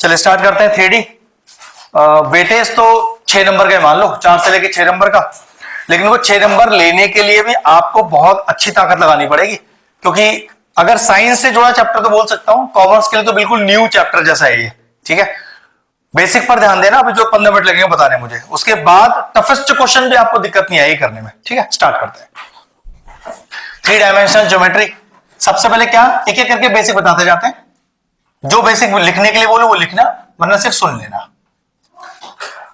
चलिए स्टार्ट करते हैं 3D। वेटेज तो 6 नंबर का मान लो, 4 से लेके 6 नंबर का, लेकिन वो 6 नंबर लेने के लिए भी आपको बहुत अच्छी ताकत लगानी पड़ेगी, क्योंकि अगर साइंस से जुड़ा चैप्टर तो बोल सकता हूं, कॉमर्स के लिए तो बिल्कुल न्यू चैप्टर जैसा है ये। ठीक है, बेसिक पर ध्यान देना, अभी जो 15 मिनट लगेंगे बताने मुझे, उसके बाद टफेस्ट क्वेश्चन भी आपको दिक्कत नहीं आएगी करने में। ठीक है, स्टार्ट करते हैं। 3 डायमेंशनल ज्योमेट्री। सबसे पहले क्या, एक एक करके बेसिक बताते जाते हैं। जो बेसिक लिखने के लिए बोलो वो लिखना, वरना सिर्फ सुन लेना।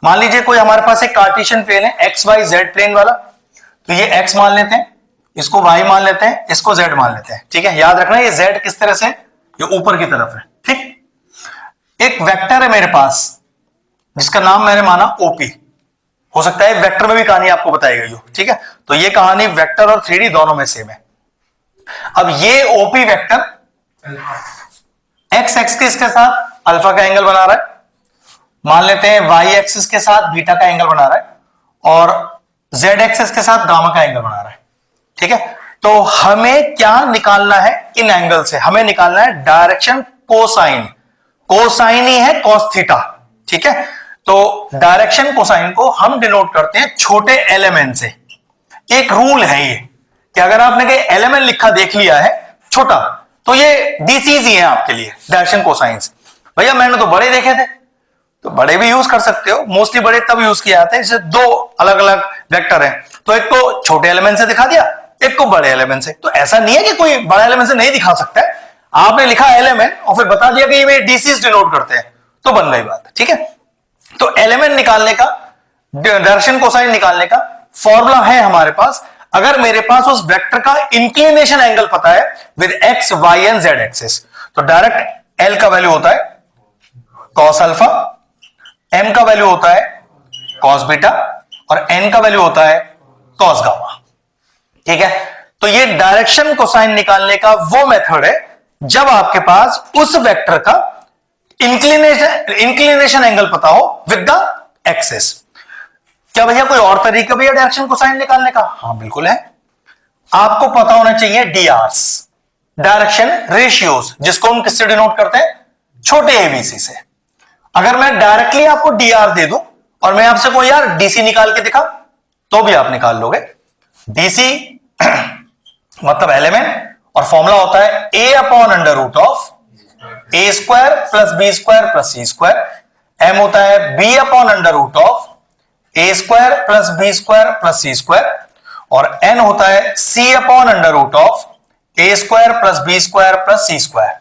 मान लीजिए कोई हमारे पास एक कार्टेशियन प्लेन है, एक्स वाई जेड प्लेन वाला, तो ये एक्स मान लेते हैं, इसको वाई मान लेते हैं, इसको जेड मान लेते हैं। ठीक है, याद रखना ये जेड किस तरह से, ये ऊपर की तरफ है। ठीक, एक वेक्टर है मेरे पास जिसका नाम मैंने माना ओपी, हो सकता है वेक्टर में भी कहानी आपको बताई गई हो। ठीक है, तो ये कहानी वेक्टर और 3D दोनों में सेम है। अब ये ओपी वेक्टर एक्स एक्सिस के साथ अल्फा का एंगल बना रहा है, मान लेते हैं वाई एक्सिस के साथ बीटा का एंगल बना रहा है, और जेड एक्सिस के साथ गामा का एंगल बना रहा है। ठीक है, तो हमें क्या निकालना है इन एंगल से, हमें निकालना है डायरेक्शन कोसाइन। कोसाइन ही है कॉस थीटा। ठीक है, तो डायरेक्शन कोसाइन को हम डिनोट करते हैं छोटे एलिमेंट से। एक रूल है ये कि अगर आपने कहीं एलिमेंट लिखा देख लिया है छोटा, तो ये डीसीज ही है आपके लिए डायरेक्शन कोसाइंस। भैया मैंने तो बड़े देखे थे, तो बड़े भी यूज कर सकते हो। मोस्टली बड़े तब यूज किया जाते हैं जैसे दो अलग अलग वेक्टर हैं, तो एक को छोटे एलिमेंट से दिखा दिया, एक को बड़े एलिमेंट से। तो ऐसा नहीं है कि कोई बड़ा एलिमेंट से नहीं दिखा सकता है, आपने लिखा एलिमेंट और फिर बता दिया कि ये डीसीज डिनोट करते हैं, तो बन गई बात। ठीक है, तो एलिमेंट निकालने का, डायरेक्शन कोसाइन निकालने का फॉर्मूला है हमारे पास। अगर मेरे पास उस वेक्टर का इंक्लिनेशन एंगल पता है with X Y and Z axis, तो डायरेक्ट एल का वैल्यू होता है कॉस अल्फा, एम का वैल्यू होता है कॉस बीटा, और एन का वैल्यू होता है कॉस गामा। ठीक है, तो ये डायरेक्शन कोसाइन निकालने का वो मेथड है जब आपके पास उस वेक्टर का इंक्लिनेशन एंगल पता हो विद द एक्सिस। क्या भैया कोई और तरीका भी है डायरेक्शन कोसाइन निकालने का? हाँ बिल्कुल है। आपको पता होना चाहिए डीआरस, डायरेक्शन रेशियोज, जिसको हम किससे डिनोट करते हैं, छोटे एबीसी से। अगर मैं डायरेक्टली आपको डीआर दे दूं और मैं आपसे कोई यार डीसी निकाल के दिखा, तो भी आप निकाल लोगे। डीसी मतलब एलिमेंट, और फॉर्मूला होता है A upon under root of A square plus B square plus C square. M होता है B upon under root of A square plus B square plus C square, और एन होता है C upon under root of A square plus B square plus C square.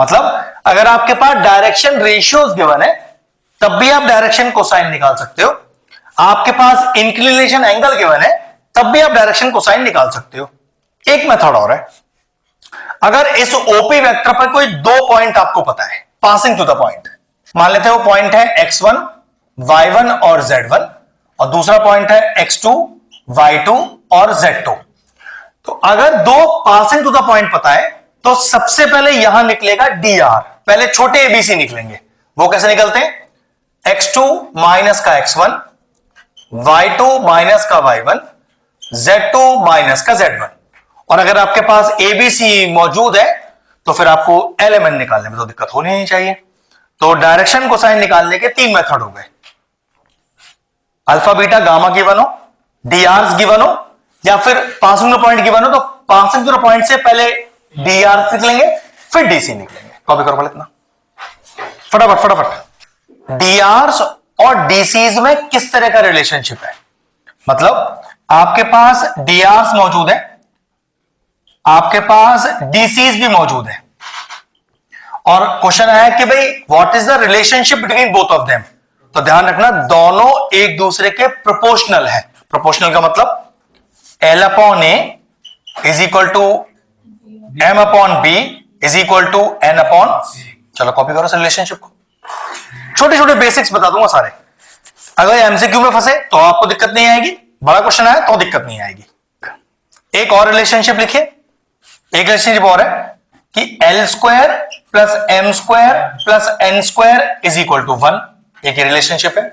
मतलब अगर आपके पास direction ratios given है, तब भी आप डायरेक्शन कोसाइन निकाल सकते हो। आपके पास इंक्लिनेशन एंगल गिवन है, तब भी आप डायरेक्शन कोसाइन निकाल सकते हो। एक मेथड और है, अगर इस ओपी वेक्टर पर कोई दो पॉइंट आपको पता है, पासिंग टू द पॉइंट, मान लेते हैं वो पॉइंट है x1, y1 और z1, और दूसरा पॉइंट है x2, y2 और z2। तो अगर दो पासिंग टू द पॉइंट पता है, तो सबसे पहले यहां निकलेगा dr, पहले छोटे एबीसी निकलेंगे। वो कैसे निकलते हैं, x2 माइनस का x1, y2 माइनस का y1, z2 माइनस का z1। और अगर आपके पास एबीसी मौजूद है, तो फिर आपको एलिमेंट निकालने में तो दिक्कत होनी नहीं चाहिए। तो डायरेक्शन कोसाइन निकालने के 3 मेथड हो गए, अल्फा बीटा गामा गिवन हो, डीआर गिवन हो, या फिर पासिंग टू पॉइंट गिवन हो, तो पासिंग टू पॉइंट से पहले डीआर निकलेंगे फिर डीसी निकलेंगे। कॉपी करो पहले इतना फटाफट फटाफट। डीआर और डीसीज में किस तरह का रिलेशनशिप है, मतलब आपके पास डीआर मौजूद है, आपके पास डीसीज भी मौजूद है, और क्वेश्चन है कि भाई what is the relationship between both of them. तो ध्यान रखना दोनों एक दूसरे के प्रोपोर्शनल है। प्रोपोर्शनल का मतलब L upon A is equal to M upon B is equal to N upon, चलो कॉपी करो रिलेशनशिप को। छोटे छोटे बेसिक्स बता दूंगा सारे, अगर एमसीक्यू में फंसे तो आपको दिक्कत नहीं आएगी, बड़ा क्वेश्चन आया तो दिक्कत नहीं आएगी। एक और रिलेशनशिप लिखिए, एक रिलेशनशिप और है कि L square plus M square plus N square is equal to 1, एक रिलेशनशिप है।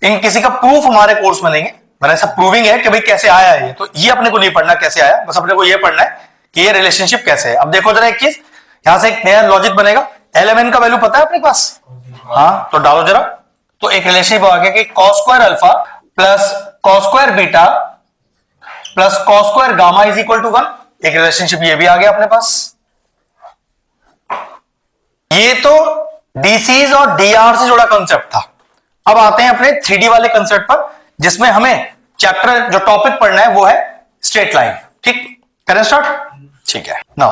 इन किसी का प्रूफ हमारे कोर्स में लेंगे, मैंने सब प्रूविंग है कि भाई कैसे आया ये, तो ये अपने को नहीं पढ़ना कैसे आया, बस अपने को ये पढ़ना है कि ये रिलेशनशिप कैसे है। अब देखो जरा एक चीज, यहां से एक नया लॉजिक बनेगा, LMN का वैल्यू पता है अपने पास? हाँ, तो डालो जरा। तो एक रिलेशनशिप आ गया कि cos square alpha plus cos square beta plus cos square gamma is equal to 1। एक रिलेशनशिप ये भी आ गया अपने पास। ये तो डीसीज और डीआर से जुड़ा कॉन्सेप्ट था। अब आते हैं अपने 3D वाले कॉन्सेप्ट पर, जिसमें हमें चैप्टर जो टॉपिक पढ़ना है वो है स्ट्रेट लाइन। ठीक, करें स्टार्ट? ठीक है। Now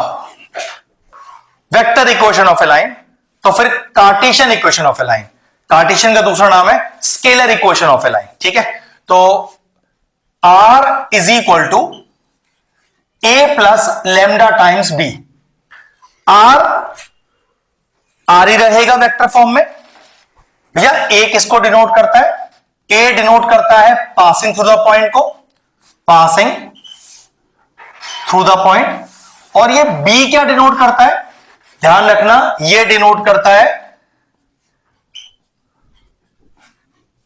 vector equation of a line, तो फिर Cartesian equation of a line. Cartesian का दूसरा नाम है scalar equation of a line. ठीक है, तो R is equal to A plus lambda times B. R ही रहेगा वेक्टर फॉर्म में भैया। A किसको डिनोट करता है? A डिनोट करता है पासिंग थ्रू द पॉइंट को, पासिंग थ्रू द पॉइंट। और ये B क्या डिनोट करता है? ध्यान रखना, ये डिनोट करता है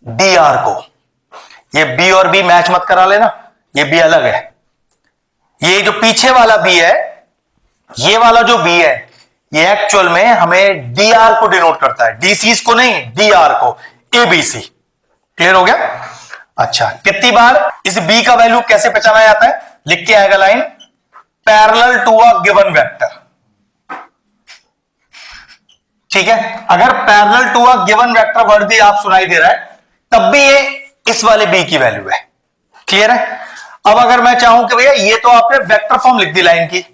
dr को। ये B और B मैच मत करा लेना, ये B अलग है। ये जो पीछे वाला B है, ये वाला जो B है, ये एक्चुअल में हमें dr को डिनोट करता है, DCs को नहीं, dr को, ABC। क्लियर हो गया? अच्छा, कितनी बार इस B का वैल्यू कैसे पहचाना जाता है? लिख के आएगा line parallel to a given vector. ठीक है, अगर parallel to a given vector word भी आप सुनाई दे रहा है तब भी ये इस वाले B की वैल्यू है। क्लियर है? अब अगर मैं चाहूं कि भैया ये तो आपने वेक्टर फॉर्म लिख दी लाइन की,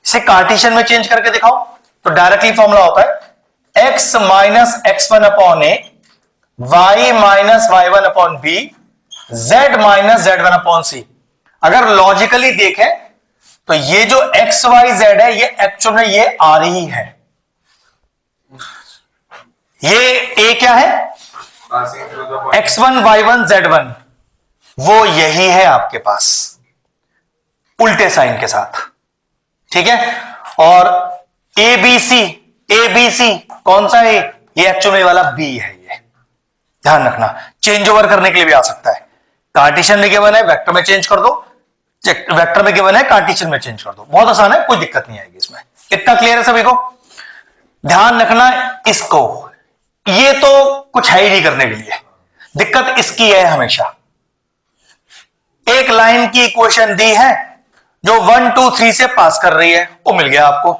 इसे कार्टेशियन में चेंज करके दिखाओ, तो डायरेक्टली फॉर्मूला होता है x minus x1 upon A, y minus y1 upon B, z minus z1 upon C. अगर लॉजिकली देखें तो ये जो x y z है ये एक्चुअल में ये आ रही है। ये a क्या है? x1 y1 z1, वो यही है आपके पास उल्टे साइन के साथ। ठीक है, और ABC कौन सा है? ये एक्चुअली वाला B है। ये ध्यान रखना, चेंज ओवर करने के लिए भी आ सकता है। कार्टेशियन में गिवन है, वेक्टर में चेंज कर दो, वेक्टर में गिवन है, कार्टेशियन में चेंज कर दो। बहुत आसान है, कोई दिक्कत नहीं आएगी इसमें। इतना क्लियर है सभी को? ध्यान रखना इसको, ये तो कुछ है ही नहीं करने के लिए, दिक्कत इसकी है हमेशा। एक लाइन की इक्वेशन दी है जो 1 2 3 से पास कर रही है, वो मिल गया आपको।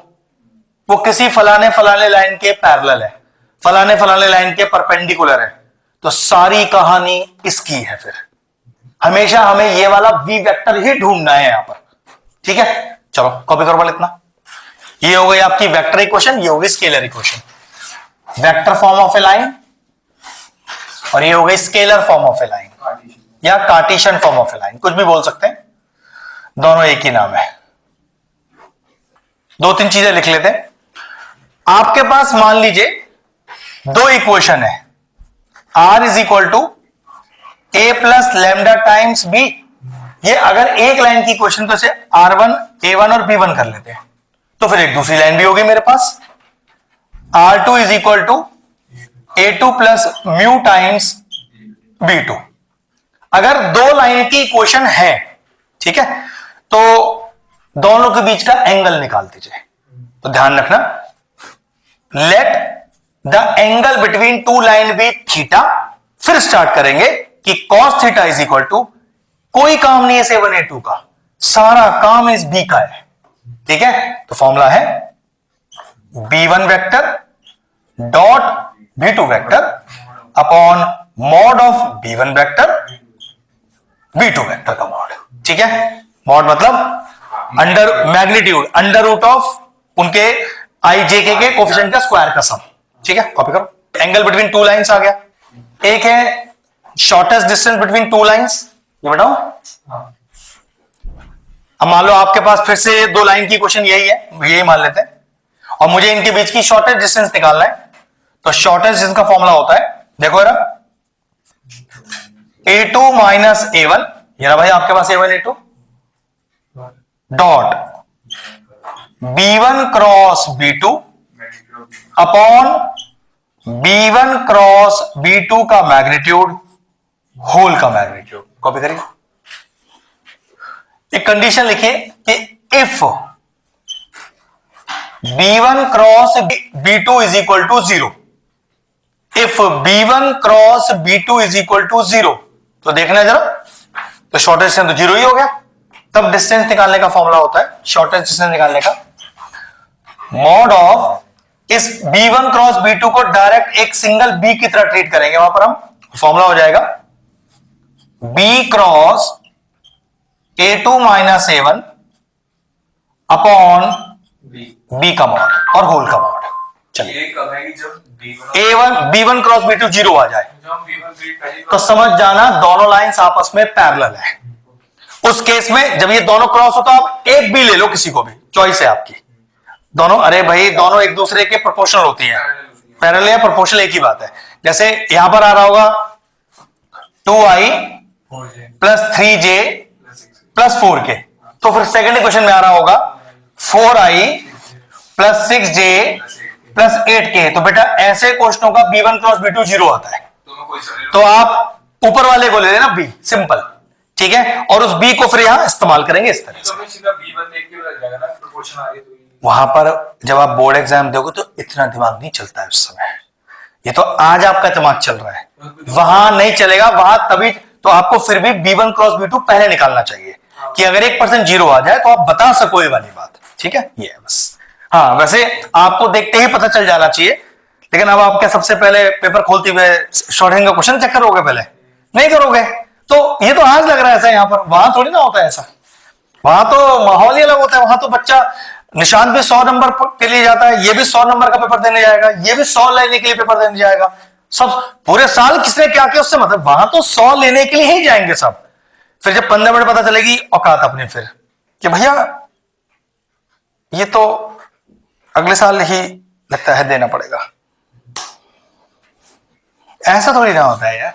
वो किसी फलाने फलाने लाइन के पैरेलल है, फलाने फलाने लाइन के परपेंडिकुलर है, तो सारी कहानी इसकी है। फिर हमेशा हमें ये वाला V वेक्टर ही ढूंढना है यहां पर। ठीक है, चलो कॉपी करवा लेना। ये हो गई आपकी वेक्टर इक्वेशन, ये हो गई scalar equation. Vector form of a line और ये हो गई scalar form of a line या Cartesian form of a line, कुछ भी बोल सकते हैं, दोनों एक ही नाम है। दो तीन चीजें लिख लेते हैं। आपके पास मान लीजिए दो इक्वेशन है, R is equal to A plus lambda times B। ये अगर एक लाइन की इक्वेशन तो इसे R1 A1 और B1 कर लेते हैं, तो फिर एक दूसरी लाइन भी होगी मेरे पास, R2 is equal to A2 plus mu times B2। अगर दो लाइन की इक्वेशन है, ठीक है, तो दोनों के बीच का एंगल निकाल दीजिए। तो ध्यान रखना, let the angle between two line be theta. फिर स्टार्ट करेंगे कि cos theta is equal to, कोई काम नहीं है 7a2 का, सारा काम इस B का है। ठीक है, तो फॉर्मूला है B1 vector dot B2 vector upon mod of B1 vector B2 vector का मॉड। ठीक है, मॉड मतलब under magnitude, under root of उनके IJK के कोफिशिएंट का स्क्वायर का सम। ठीक है, कॉपी करो। एंगल बिटवीन टू लाइंस आ गया। एक है shortest distance between two lines, ये बताओ। अब मान लो आपके पास फिर से दो लाइन की क्वेश्चन यही है, यही मान लेते हैं, और मुझे इनके बीच की शॉर्टेस्ट डिस्टेंस निकालना है। तो शॉर्टेस्ट डिस्टेंस का फॉर्मूला होता है, देखो जरा, A2 माइनस A1, ये रहा भाई आपके पास A1 A2 dot B1 cross B2 upon B1 cross B2 का मैग्नीट्यूड होल का मैग्नीट्यूड। कॉपी करिए। एक कंडीशन लिखिए कि if B1 cross B2 is equal to 0, if B1 cross B2 is equal to 0, तो देखना जरा, तो शॉर्टेस्ट डिस्टेंस तो 0 ही हो गया। तब डिस्टेंस निकालने का फॉर्मूला होता है, शॉर्टेस्ट डिस्टेंस निकालने का, मॉड ऑफ इस B1 क्रॉस B2 को डायरेक्ट एक सिंगल B की तरह ट्रीट करेंगे, वहां पर हम फॉर्मूला हो जाएगा B cross A2 minus A1 upon B का मॉड और होल का मॉड। चलिए जब B1 क्रॉस B2 0 आ जाए तो समझ जाना दोनों लाइंस आपस में पैरेलल है। उस केस में जब ये दोनों क्रॉस हो तो आप एक भी ले लो, किसी को भी, चॉइस है आपकी। दोनों, अरे भाई दोनों एक दूसरे के प्रोपोर्शनल होती हैं, पैरेलल या प्रोपोर्शनल एक ही बात है। जैसे यहां पर आ रहा होगा 2i plus 3j plus 4k, तो फिर सेकंड इक्वेशन में आ रहा होगा 4i plus 6j plus 8k। तो बेटा ऐसे क्वेश्चनों का B1 क्रॉस B2 0 आता है, तो आप ऊपर वाले को ले लेना B, सिंपल, ठीक है, और उस B को फिर यहां इस्तेमाल करेंगे इस तरह से। वहां पर जब आप बोर्ड एग्जाम दोगे तो इतना दिमाग नहीं चलता है उस समय, ये तो आज आपका दिमाग चल रहा है, वहां नहीं चलेगा। वहां तभी तो आपको फिर भी B1 क्रॉस B2 पहले निकालना चाहिए कि अगर 1% 0 आ जाए तो आप बता सको ये वाली बात, ठीक है, ये है बस। हाँ, वैसे आपको देखते ही पता चल जाना चाहिए, लेकिन अब आप क्या सबसे पहले पेपर खोलते हुए शॉर्टहैंड का क्वेश्चन चेक करोगे? पहले नहीं करोगे। तो ये तो आज लग रहा है ऐसा, यहां पर, वहां थोड़ी ना होता है ऐसा, वहां तो माहौल ही अलग होता है। वहां तो बच्चा निशान भी 100 नंबर के लिए जाता है, ये भी 100 नंबर का पेपर देने जाएगा, ये भी 100 लेने के लिए पेपर देने जाएगा, सब पूरे साल किसने क्या किया उससे मतलब, वहां तो 100 लेने के लिए ही जाएंगे सब। फिर जब 15 मिनट पता चलेगी औकात अपनी फिर कि भैया ये तो अगले साल ही लगता है देना पड़ेगा, ऐसा थोड़ी ना होता है यार।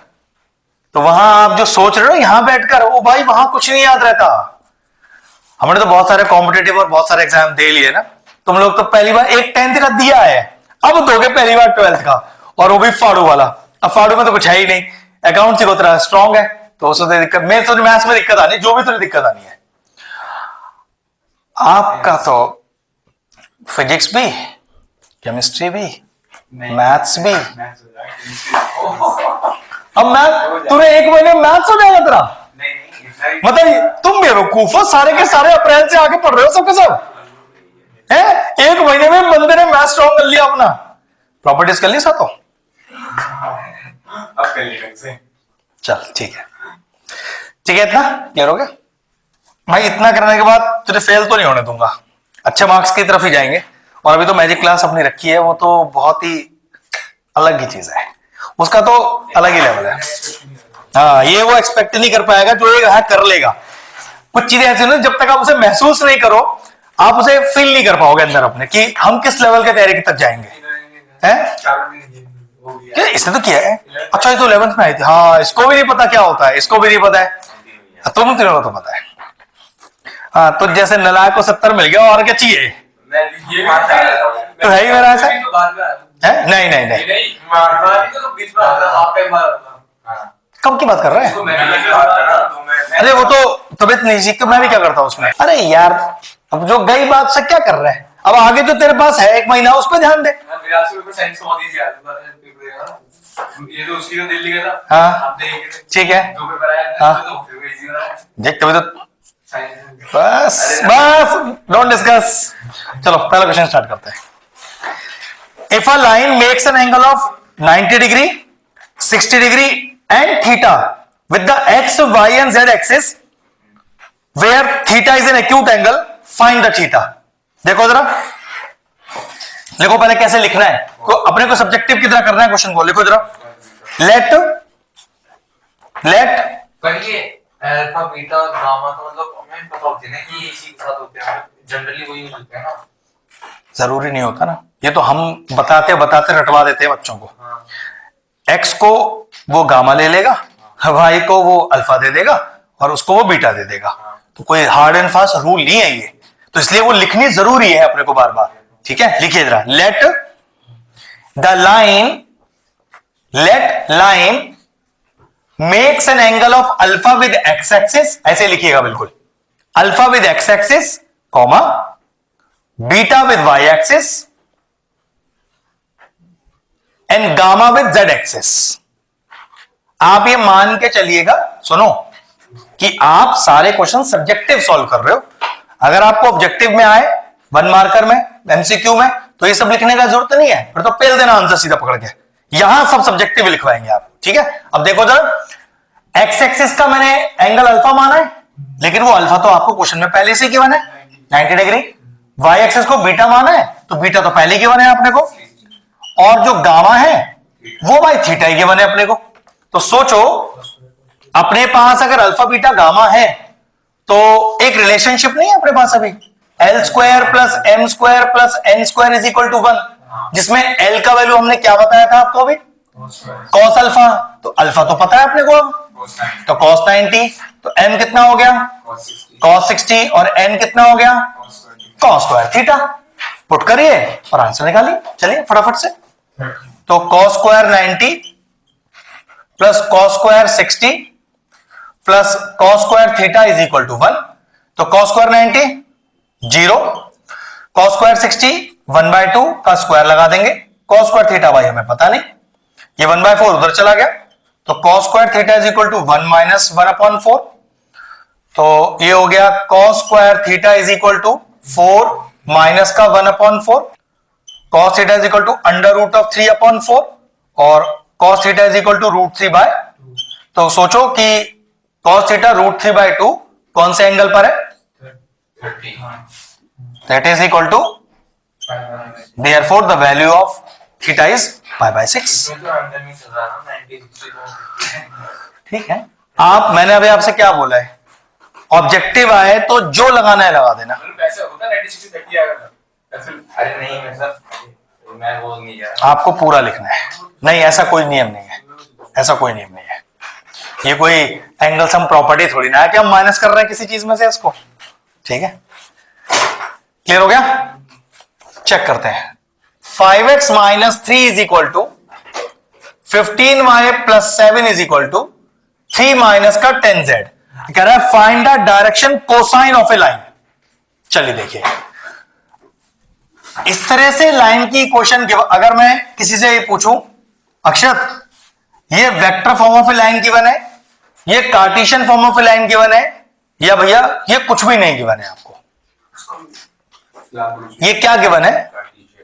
तो वहां आप जो सोच रहे हो यहां बैठकर, वो भाई वहां कुछ नहीं याद रहता। हमने तो बहुत सारे कॉम्पिटेटिव और बहुत सारे एग्जाम दे लिए ना, तुम लोग तो पहली बार एक 10th का दिया है, अब दोगे पहली बार 12th का, और वो भी फाड़ू वाला। अब फाड़ू में तो कुछ है ही नहीं, अकाउंट को तरह स्ट्रॉन्ग है, तो उसमें दिक्कत, मेरे तो मैथ्स में दिक्कत आनी, जो भी तुझे दिक्कत आनी है। आपका तो फिजिक्स भी, केमिस्ट्री भी, मैथ्स भी। अब मैथ तूने एक महीने में मैथ्स हो जाएगा तेरा? मतलब तुम बेवकूफ हो, सारे के सारे अप्रैल से आगे पढ़ रहे हो सबके सब है। एक महीने में बंदे ने मैथ स्ट्रॉन्ग कर लिया अपना, प्रॉपर्टीज कर ली सातों। अब कर लिया, चल ठीक है, ठीक है, इतना क्लियर हो गया भाई। इतना करने के बाद तुझे फेल तो नहीं होने दूंगा, अच्छे मार्क्स की तरफ ही जाएंगे। और अभी तो मैजिक क्लास अपनी रखी है, वो तो बहुत ही अलग ही चीज है, उसका तो अलग ही लेवल है। हाँ, ये वो एक्सपेक्ट नहीं कर पाएगा जो ये कर लेगा। कुछ चीजें ऐसी ना, जब तक आप उसे महसूस नहीं करो आप उसे फील नहीं कर पाओगे अंदर अपने कि हम किस लेवल के तैयारी तक जाएंगे। हैं? क्या इसने तो किया है? अच्छा, ये तो 11th में आई थी। हाँ, इसको भी नहीं पता क्या होता है, इसको भी नहीं पता है, तुम तीनों को तो पता है। हाँ, तो जैसे नलायक को 70 मिल गया और क्या चाहिए, तो है ही मेरा ऐसा है। नहीं नहीं नहीं, कब की बात कर रहे हैं? अरे वो तो तबीयत नहीं सीख, मैं भी क्या करता हूँ उसमें। अरे यार, अब जो गई बात से क्या कर रहे हैं, अब आगे जो तेरे पास है 1 महीना, उस पर ध्यान दे। हाँ ठीक है, हाँ देख, तभी तो बस बस डोंट डिस्कस। चलो पहला क्वेश्चन स्टार्ट करते हैं। If a line makes an angle of 90 degree, 60 degree and theta with the X, Y and Z axis, where theta is an acute angle, find the theta. देखो जरा, लिखो पहले कैसे लिखना है, तो अपने को सब्जेक्टिव की तरह करना है क्वेश्चन को। लिखो जरा, लेट करिए अल्फा बीटा गामा, तो मतलब हमें पता होता है ना कि इसी के साथ होते हैं, जनरली वही होते हैं ना। जरूरी नहीं होता ना, ये तो हम बताते बताते रटवा देते हैं बच्चों को। हाँ। एक्स को वो गामा ले लेगा, वाई को वो अल्फा दे देगा, और उसको वो बीटा दे देगा। तो कोई हार्ड एंड फास्ट रूल नहीं है ये, तो इसलिए वो लिखनी जरूरी है अपने को बार बार। ठीक है, लिखिए जरा, let line makes an angle of alpha with X axis, ऐसे लिखिएगा बिल्कुल, alpha with X axis, comma beta with Y axis and gamma with Z axis. आप ये मान के चलिएगा, सुनो, कि आप सारे क्वेश्चन सब्जेक्टिव सॉल्व कर रहे हो। अगर आपको ऑब्जेक्टिव में आए, 1 मार्कर में, एमसीक्यू में, तो ये सब लिखने का जरूरत नहीं है, फिर तो पेल देना आंसर सीधा पकड़ के। यहां सब सब्जेक्टिव लिखवाएंगे आप, ठीक है। अब देखो जरा, एक्स एक्सिस का मैंने एंगल अल्फा माना है, लेकिन वो अल्फा तो आपको क्वेश्चन में पहले से गिवन है 90 डिग्री। वाई एक्सिस को बीटा माना है, तो बीटा तो पहले गिवन है अपने को, और जो गामा है वो बाई थीटा ही गिवन है अपने को। तो सोचो, अपने पास अगर अल्फा बीटा गामा है तो एक रिलेशनशिप नहीं है अपने पास अभी, L square plus M square plus N square is equal to 1, जिसमें एल का वैल्यू हमने क्या बताया था आपको अभी, कॉस अल्फा। तो अल्फा तो पता है अपने को, तो कॉस 90, तो एम कितना हो गया, कॉस 60, और एन कितना हो गया, कॉस स्क्वायर थीटा। पुट करिए और आंसर निकालिए, चलिए फटाफट से। तो cos square 90 plus cos square 60 plus cos square theta is equal to 1। तो कॉस स्क्वायर 90 0, कॉस स्क्वायर 60 1/2 का स्क्वायर लगा देंगे, कॉस स्क्वायर थीटा भाई हमें पता नहीं, ये 1/4 उधर चला गया, तो cos square theta is equal to 1 minus 1/4। तो ये हो गया cos square theta is equal to 4 minus का 1/4, cos theta is equal to under root of 3/4, और cos theta is equal to √3/2। तो सोचो कि कॉस थीटा √3/2 कौन से एंगल पर है, 30। That is equal to, therefore the value of theta is π/6। ठीक है। आप, मैंने अभी आपसे क्या बोला है, ऑब्जेक्टिव आए तो जो लगाना है लगा देना। अरे नहीं मैं वो नहीं जा रहा। आपको पूरा लिखना है, नहीं ऐसा कोई नियम नहीं है, ऐसा कोई नियम नहीं है। ये कोई एंगल सम प्रॉपर्टी थोड़ी ना है कि हम माइनस कर रहे हैं किसी चीज में से इसको, ठीक है। क्लियर हो गया, चेक करते हैं। 5x minus 3 is equal to 15y plus 7 is equal to 3 minus का 10z। कह रहा है find the direction cosine of a line. चलिए देखिए, इस तरह से लाइन की इक्वेशन, अगर मैं किसी से ये पूछूं, अक्षत ये vector form of a line given है, ये Cartesian form of a line given है, या भैया ये कुछ भी नहीं गिवन है आपको, ये क्या गिवन है,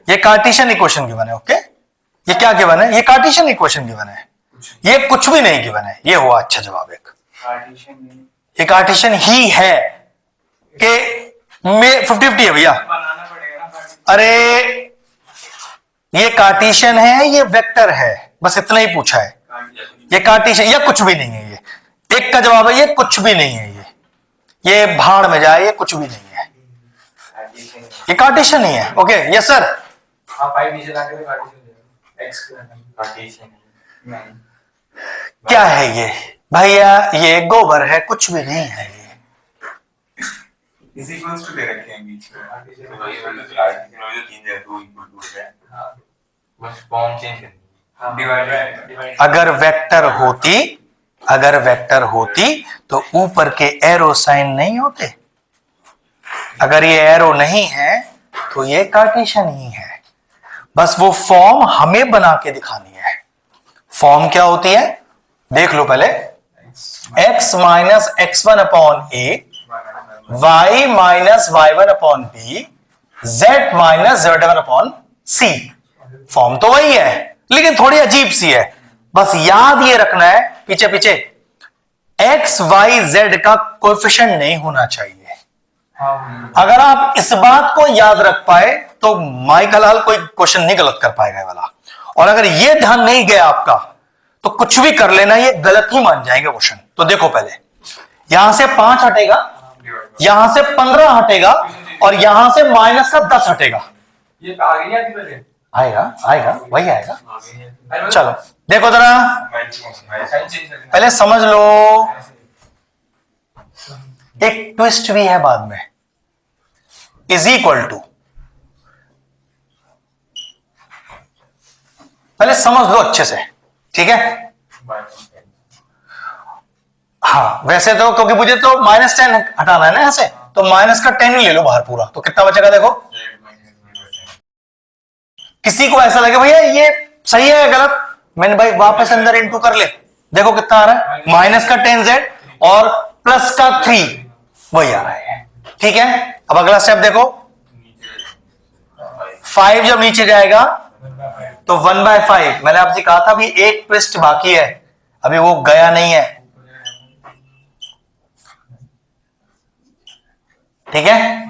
ये कार्टेशियन इक्वेशन गिवन है। ओके, ये क्या गिवन है, ये कार्टेशियन इक्वेशन गिवन है, ये कुछ भी नहीं गिवन है। ये हुआ अच्छा जवाब एक, ये कार्टेशियन ही है कि 50-50 है भैया। अरे ये कार्टेशियन है, ये वेक्टर है, बस इतना ही पूछा है। ये कार्टेशियन या कुछ भी नहीं है, ये एक का जवाब है, ये कुछ भी नहीं है, ये भाड़ में जाए, ये कुछ भी नहीं है, ये कार्टेशियन ही है। Okay yes sir. क्या है ये भैया, ये गोबर है, कुछ भी नहीं है ये। दे रखे हैं बीच में, बस फॉर्म चेंज कर अगर वेक्टर होती तो ऊपर के एरो साइन नहीं होते। अगर ये एरो नहीं है तो ये कार्टेशियन ही है, बस वो फॉर्म हमें बना के दिखानी है। फॉर्म क्या होती है देख लो पहले, x minus x1 upon a, y minus y1 upon b, z minus z1 upon c। Form तो वही है लेकिन थोड़ी अजीब सी है, बस याद ये रखना है पीछे पीछे x y z का कोएफिशिएंट नहीं होना चाहिए। अगर आप इस बात को याद रख पाए तो माइक हलाल कोई क्वेश्चन नहीं गलत कर पाएगा वाला। और अगर ये ध्यान नहीं गया आपका तो कुछ भी कर लेना, ये गलत ही मान जाएंगे क्वेश्चन। तो देखो पहले यहां से 5 हटेगा, यहां से 15 हटेगा, और यहां से माइनस का 10 हटेगा। ये आगे नहीं आती पहले, आएगा वही आएगा। चलो देखो जरा, पहले समझ लो, एक ट्विस्ट भी है बाद में, इज इक्वल टू, पहले समझ लो अच्छे से, ठीक है। हाँ वैसे तो क्योंकि मुझे तो -10 हटाना है ना यहां से, तो माइनस का 10 ही ले लो बाहर पूरा, तो कितना बचेगा देखो किसी को ऐसा लगे भैया ये सही है या गलत, मैंने भाई वापस अंदर इनटू कर ले, देखो कितना आ रहा है, माइनस का 10z और प्लस का 3 वही आ रहा है। ठीक है, अब अगला स्टेप देखो, 5 जब नीचे जाएगा तो 1/5, मैंने आपसे कहा था अभी एक पृष्ठ बाकी है, अभी वो गया नहीं है। ठीक है,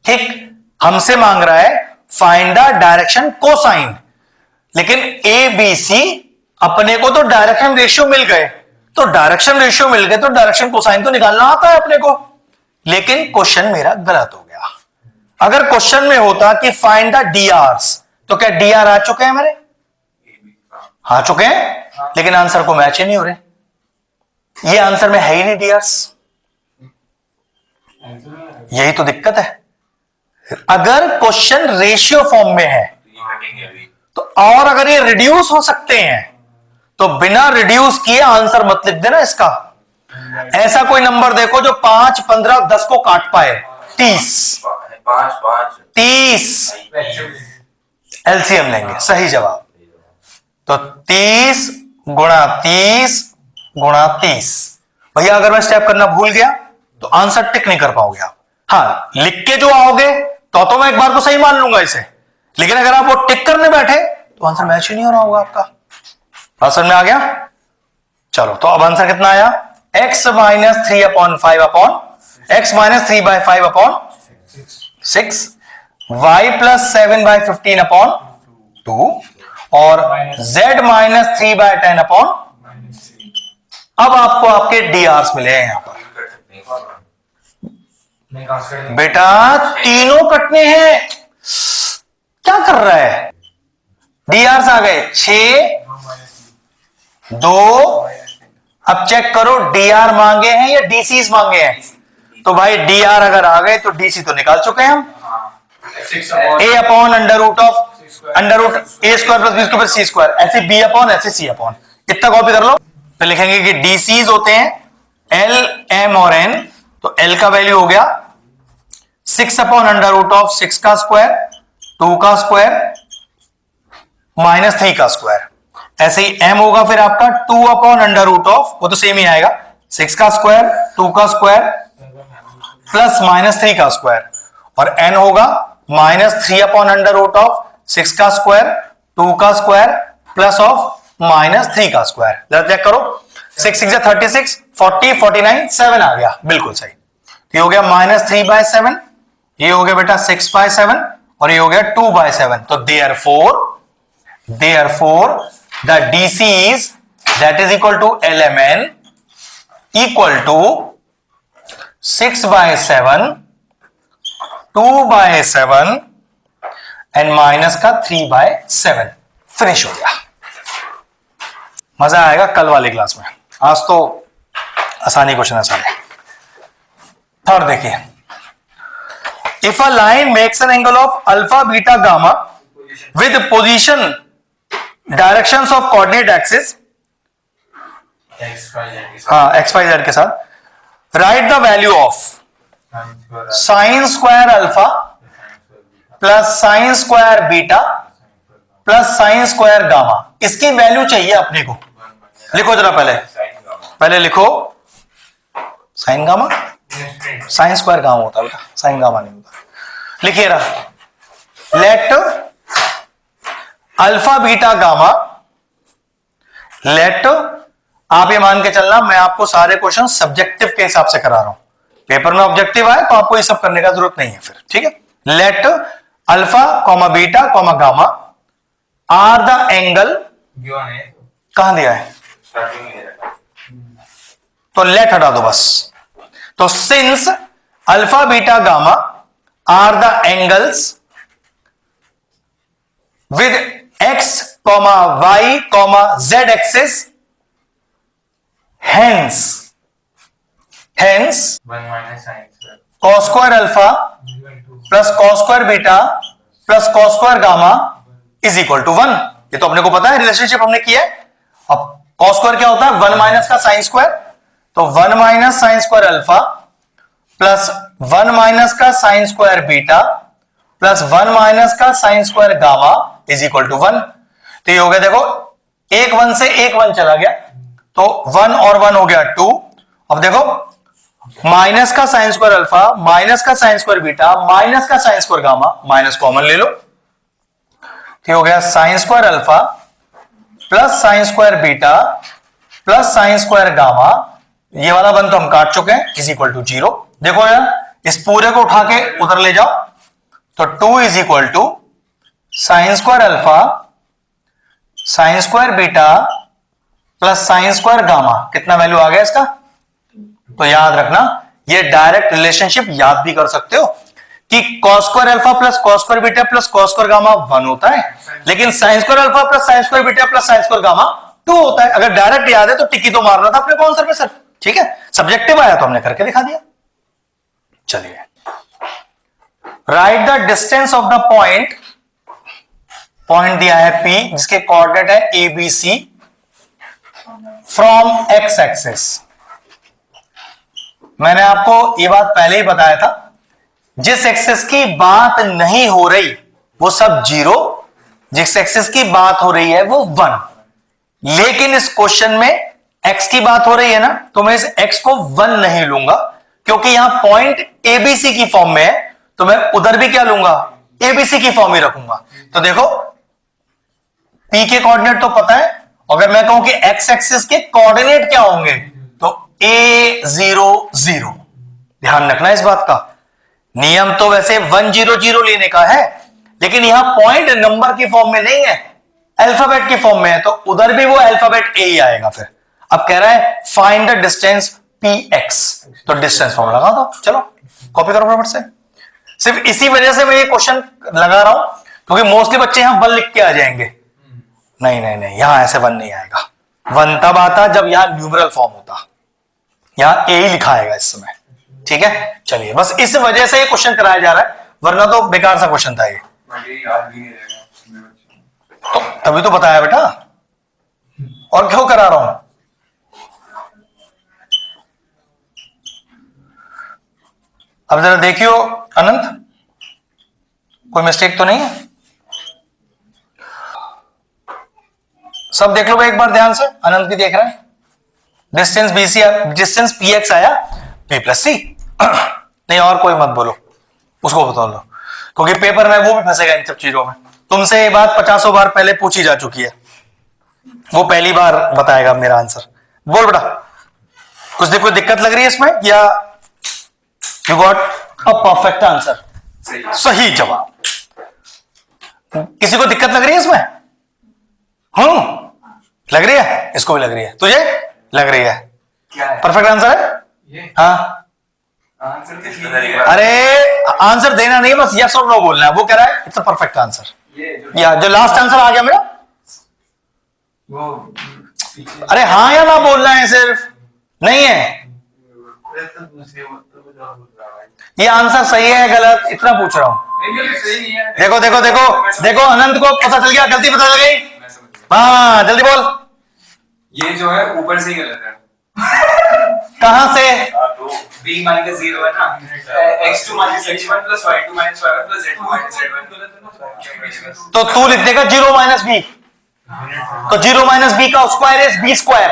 ठीक, हमसे मांग रहा है फाइंड द डायरेक्शन कोसाइन, लेकिन ए बी सी अपने को तो डायरेक्शन रेशियो मिल गए, तो डायरेक्शन रेशियो मिल गए तो डायरेक्शन कोसाइन तो निकालना आता है अपने को, लेकिन क्वेश्चन मेरा गलत हो गया। अगर क्वेश्चन में होता कि फाइंड द डीआरस, तो क्या डीआर आ चुके हैं मेरे, आ चुके हैं, लेकिन आंसर को मैच ही नहीं हो रहे, ये आंसर में है ही नहीं डीआरस, यही तो दिक्कत है। अगर क्वेश्चन रेशियो फॉर्म में है तो, और अगर ये रिड्यूस हो सकते हैं तो बिना रिड्यूस किए आंसर मत लिख देना इसका। ऐसा कोई नंबर देखो जो 5, 15, 10 को काट पाए, 30 एलसीएम लेंगे, सही जवाब। तो 30 गुणा 30 गुणा 30, भैया अगर मैं स्टेप करना भूल गया तो आंसर टिक नहीं कर पाओगे आप। हाँ, लिख के जो आओगे तो मैं एक बार तो सही मान लूंगा इसे, लेकिन अगर आप वो टिक करने बैठे तो आंसर मैच ही नहीं हो रहा होगा आपका। बात समझ में आ गया? चलो, तो अब आंसर कितना आया, x minus 3/5 upon x minus 3/5 upon 6, y plus 7/15 upon 2 और z माइनस 3/10 अपॉन। अब आपको आपके डीआरस मिले हैं यहां पर बेटा, तीनों कटने हैं, क्या कर रहा है, डीआरस आ गए 6, 2, अब चेक करो डीआर मांगे हैं या डीसीज मांगे हैं, तो भाई डीआर अगर आ गए तो डीसी तो निकाल चुके हैं हम, a upon under root a square plus b square plus c square, ऐसे b अपॉन ऐसे c अपॉन, इतना कॉपी कर लो। तो लिखेंगे कि डीसीज होते हैं l, m और n, तो l का वैल्यू हो गया 6 अपॉन अंडर रूट ऑफ 6 का स्क्वायर, 2 का स्क्वायर माइनस 3 का स्क्वायर, ऐसे ही m होगा फिर आपका 2 अपॉन अंडर रूट ऑफ, वो तो सेम ही आएगा, 6 का स्क्वायर, 2 का स्क्वायर प्लस माइनस 3 का स्क्वायर, और n होगा minus 3 upon under root of 6 का स्क्वायर, 2 का स्क्वायर प्लस ऑफ माइनस 3 का स्क्वायर। जरा चेक करो, 6 6 36, 40, 49, 7 आ गया, बिल्कुल सही। ये हो गया माइनस 3/7, ये हो गया बेटा 6/7 और ये हो गया 2/7। तो therefore the DC is that is equal to LMN equal to 6/7, 2/7 and minus का 3/7। फिनिश हो गया। मजा आएगा कल वाली क्लास में, आज तो आसानी क्वेश्चन है सारे। थर्ड देखिए, if a line makes an angle of alpha beta gamma with position directions of coordinate axis, हाँ एक्स वाई जेड के साथ, right the value of sine square alpha plus sine square beta plus sine square gamma. इसकी value चाहिए अपने को, लिखो जरा पहले लिखो sine gamma, sine square gamma होता है बेटा, साइन गामा नहीं होता। लिखिए रहा, let alpha beta gamma, let, आप ये मान के चलना मैं आपको सारे क्वेश्चन सब्जेक्टिव के हिसाब से करा रहा हूं, पेपर में ऑब्जेक्टिव आए तो आपको ये सब करने का जरूरत नहीं है फिर, ठीक है। Let alpha comma beta comma gamma are the angle, कहां दिया है, तो लेट हटा दो बस। तो since alpha beta gamma are the angles with X comma Y comma Z axis, hence cos square alpha plus cos square beta plus cos square gamma is equal to 1। ये तो अपने को पता है, रिलेशनशिप हमने किया है। अब कॉस स्क्वायर क्या होता है, 1 माइनस का साइन स्क्वायर, तो 1 minus sine square alpha plus 1 minus का sine square beta plus 1 minus का sine square gamma is equal to 1। तो ये हो गया, देखो एक 1 से एक 1 चला गया, तो 1 और 1 हो गया 2। अब देखो माइनस का साइन स्क्वायर अल्फा माइनस का साइन स्क्वायर बीटा माइनस का sine square gamma, minus common ले लो, तो हो गया sign square alpha plus sine square beta plus sine square gamma, ये वाला 1 तो हम काट चुके हैं, इज इक्वल टू 0। देखो यार इस पूरे को उठा के उधर ले जाओ, तो 2 is equal to sine square alpha sine square beta plus sine square gamma, कितना वैल्यू आ गया इसका। तो याद रखना, ये डायरेक्ट रिलेशनशिप याद भी कर सकते हो कि cos square alpha plus cos square beta plus cos square gamma 1 होता है, लेकिन sign square alpha plus sine square beta plus sine square gamma 2 होता है। अगर डायरेक्ट याद है तो टिक्की तो मारना था अपने को आंसर पे सर, ठीक है। सब्जेक्टिव आया तो हमने करके दिखा दिया। चलिए, right the distance of the point, point दिया है P जिसके कोऑर्डिनेट है ABC फ्रॉम एक्स एक्सिस। मैंने आपको ये बात पहले ही बताया था, जिस एक्सिस की बात नहीं हो रही वो सब 0, जिस एक्सिस की बात हो रही है वो 1। लेकिन इस क्वेश्चन में x की बात हो रही है ना, तो मैं इस x को 1 नहीं लूंगा, क्योंकि यहां पॉइंट ABC की फॉर्म में है, तो मैं उधर भी क्या लूंगा, ABC की फॉर्म ही रखूंगा। तो देखो P के कोऑर्डिनेट तो पता है, अगर मैं कहूं कि x एक्सिस के कोऑर्डिनेट क्या होंगे, तो A 0 0। ध्यान रखना इस बात का, नियम तो वैसे 1 0 0 लेने का है, लेकिन यहां पॉइंट नंबर की फॉर्म में नहीं है, अल्फाबेट की फॉर्म में है, तो उधर भी वो अल्फाबेट A ही आएगा। फिर अब कह रहा है फाइंड द डिस्टेंस PX, तो डिस्टेंस फॉर्म लगा दो, चलो कॉपी करो फटाफट से। सिर्फ इसी वजह से मैं ये क्वेश्चन लगा रहा हूं, क्योंकि मोस्टली बच्चे यहां 1 लिख के आ जाएंगे। नहीं नहीं नहीं, यहां ऐसे 1 नहीं आएगा, 1 तब आता जब यहां न्यूमरल फॉर्म होता, यहां A ही लिखा आएगा इस समय, ठीक है। चलिए, बस इस वजह से ये क्वेश्चन कराया जा रहा है, वरना तो बेकार सा क्वेश्चन था ये। तो तभी तो बताया बेटा, और क्यों करा रहा हूं। अब जरा देखियो अनंत, कोई मिस्टेक तो नहीं है, सब देख लो भाई एक बार ध्यान से। अनंत भी देख रहा है, डिस्टेंस BC, डिस्टेंस PX आया P प्लस C। नहीं और कोई मत बोलो, उसको बता लो, क्योंकि पेपर में वो भी फंसेगा इन सब चीजों में। तुमसे ये बात 50 बार पहले पूछी जा चुकी है, वो पहली बार बताएगा मेरा आंसर। बोल बेटा, कुछ दिक्कत लग रही है इसमें, या you got a perfect answer, सही जवाब। किसी को दिक्कत लग रही है इसमें? लग रही है, इसको भी लग रही है, तुझे लग रही है, परफेक्ट आंसर है। हाँ अरे आंसर देना नहीं, बस यस और नो बोलना है। वो कह रहा है इट्स अ परफेक्ट आंसर, या जो लास्ट आंसर आ गया मेरा, अरे हाँ या ना बोलना है, सिर्फ नहीं है। ये आंसर सही है गलत इतना पूछ रहा हूं। देखो देखो देखो देखो, अनंत को पता चल गया, गलती पता चल गई। हाँ जल्दी बोल। ये जो है ऊपर से ही गलत है। कहां से? तो b माइनस 0 है ना, x2 minus x1 plus y2 minus y1 plus z2 minus z1। तो तू लिख देगा 0 माइनस बी, तो 0 माइनस बी का स्क्वायर इज बी स्क्वायर।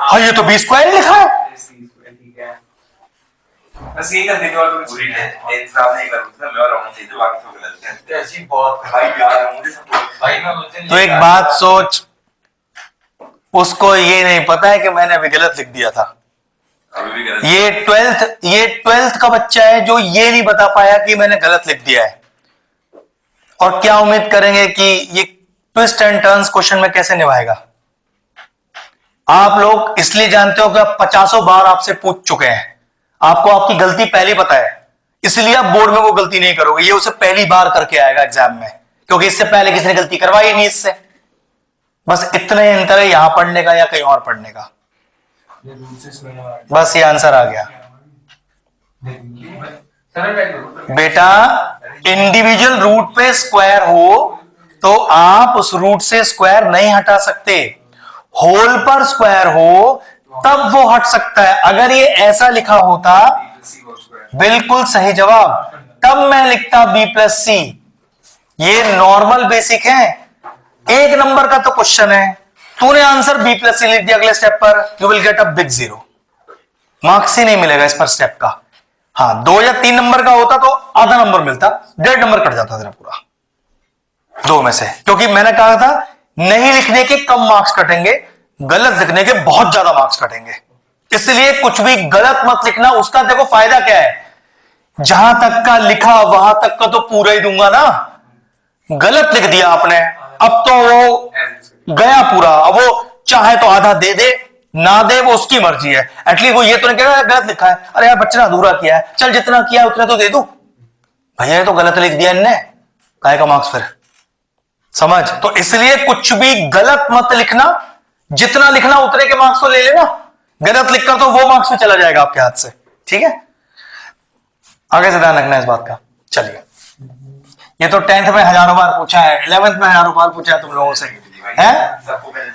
हाँ ये तो बी स्क्वायर ही लिखा है। ठीक है, बस ये कर देंगे और तो पूरी इंतजाम नहीं करूंगा मैं, और आना चाहिए बाकी सब गलत है। तो ऐसी बहुत भाई यार है मुझे सब भाई मैं तो एक बात सोच, उसको ये नहीं पता है कि मैंने अभी गलत लिख दिया था। अभी भी गलत। ये 12th का बच्चा है जो ये नहीं बता पाया कि मैंने गलत लिख दिया है। और क्या उम्मीद करेंगे कि ये ट्विस्ट एंड टर्न्स क्वेश्चन में कैसे निभाएगा? आप लोग इसलिए जानते हो कि आप 50 बार आपसे पूछ चुके हैं, आपको आपकी गलती पहले पता है, इसलिए आप बोर्ड में वो गलती नहीं करोगे। ये उसे पहली बार करके आएगा एग्जाम में, क्योंकि इससे पहले किसी ने गलती करवाई नहीं इससे। बस इतने अंतर है यहां पढ़ने का या कहीं और पढ़ने का। बस ये आंसर आ गया बेटा। इंडिविजुअल रूट पे स्क्वायर हो तो आप उस रूट से स्क्वायर नहीं हटा सकते, होल पर स्क्वायर हो तब वो हट सकता है। अगर ये ऐसा लिखा होता बिल्कुल सही जवाब। तब मैं लिखता B+C। ये नॉर्मल बेसिक है, एक नंबर का तो क्वेश्चन है, तूने आंसर B+C लिख दिया अगले स्टेप पर, you will get a big 0, marks ही नहीं मिलेगा इस पर स्टेप का। हाँ 2 या 3 नंबर का होता तो आधा नंबर मिलता, 1.5 नंबर कट जाता तेरा पूरा 2 में से, क्योंकि मैंने कहा था नहीं लिखने के कम मार्क्स कटेंगे, गलत लिखने के बहुत ज्यादा मार्क्स कटेंगे। इसलिए कुछ भी गलत मत लिखना। उसका देखो फायदा क्या है, जहां तक का लिखा वहां तक का तो पूरा ही दूंगा ना, गलत लिख दिया आपने अब तो वो गया पूरा, अब वो चाहे तो आधा दे दे ना दे, वो उसकी मर्जी है। एटलीस्ट वो ये तो नहीं कहेगा गलत लिखा है, अरे यार बच्चे ने अधूरा किया है, चल जितना किया उतना तो दे दू, भैया ये तो गलत लिख दिया इनने, काहे का मार्क्स फिर, समझ। तो इसलिए कुछ भी गलत मत लिखना, जितना लिखना उतने के मार्क्स तो ले लेना, गलत लिखकर तो वो मार्क्स भी चला जाएगा आपके हाथ से, ठीक है। आगे से ध्यान रखना इस बात का। चलिए, ये तो 10th में हजारों बार पूछा है, 11th में हजारों बार पूछा है तुम लोगों से, है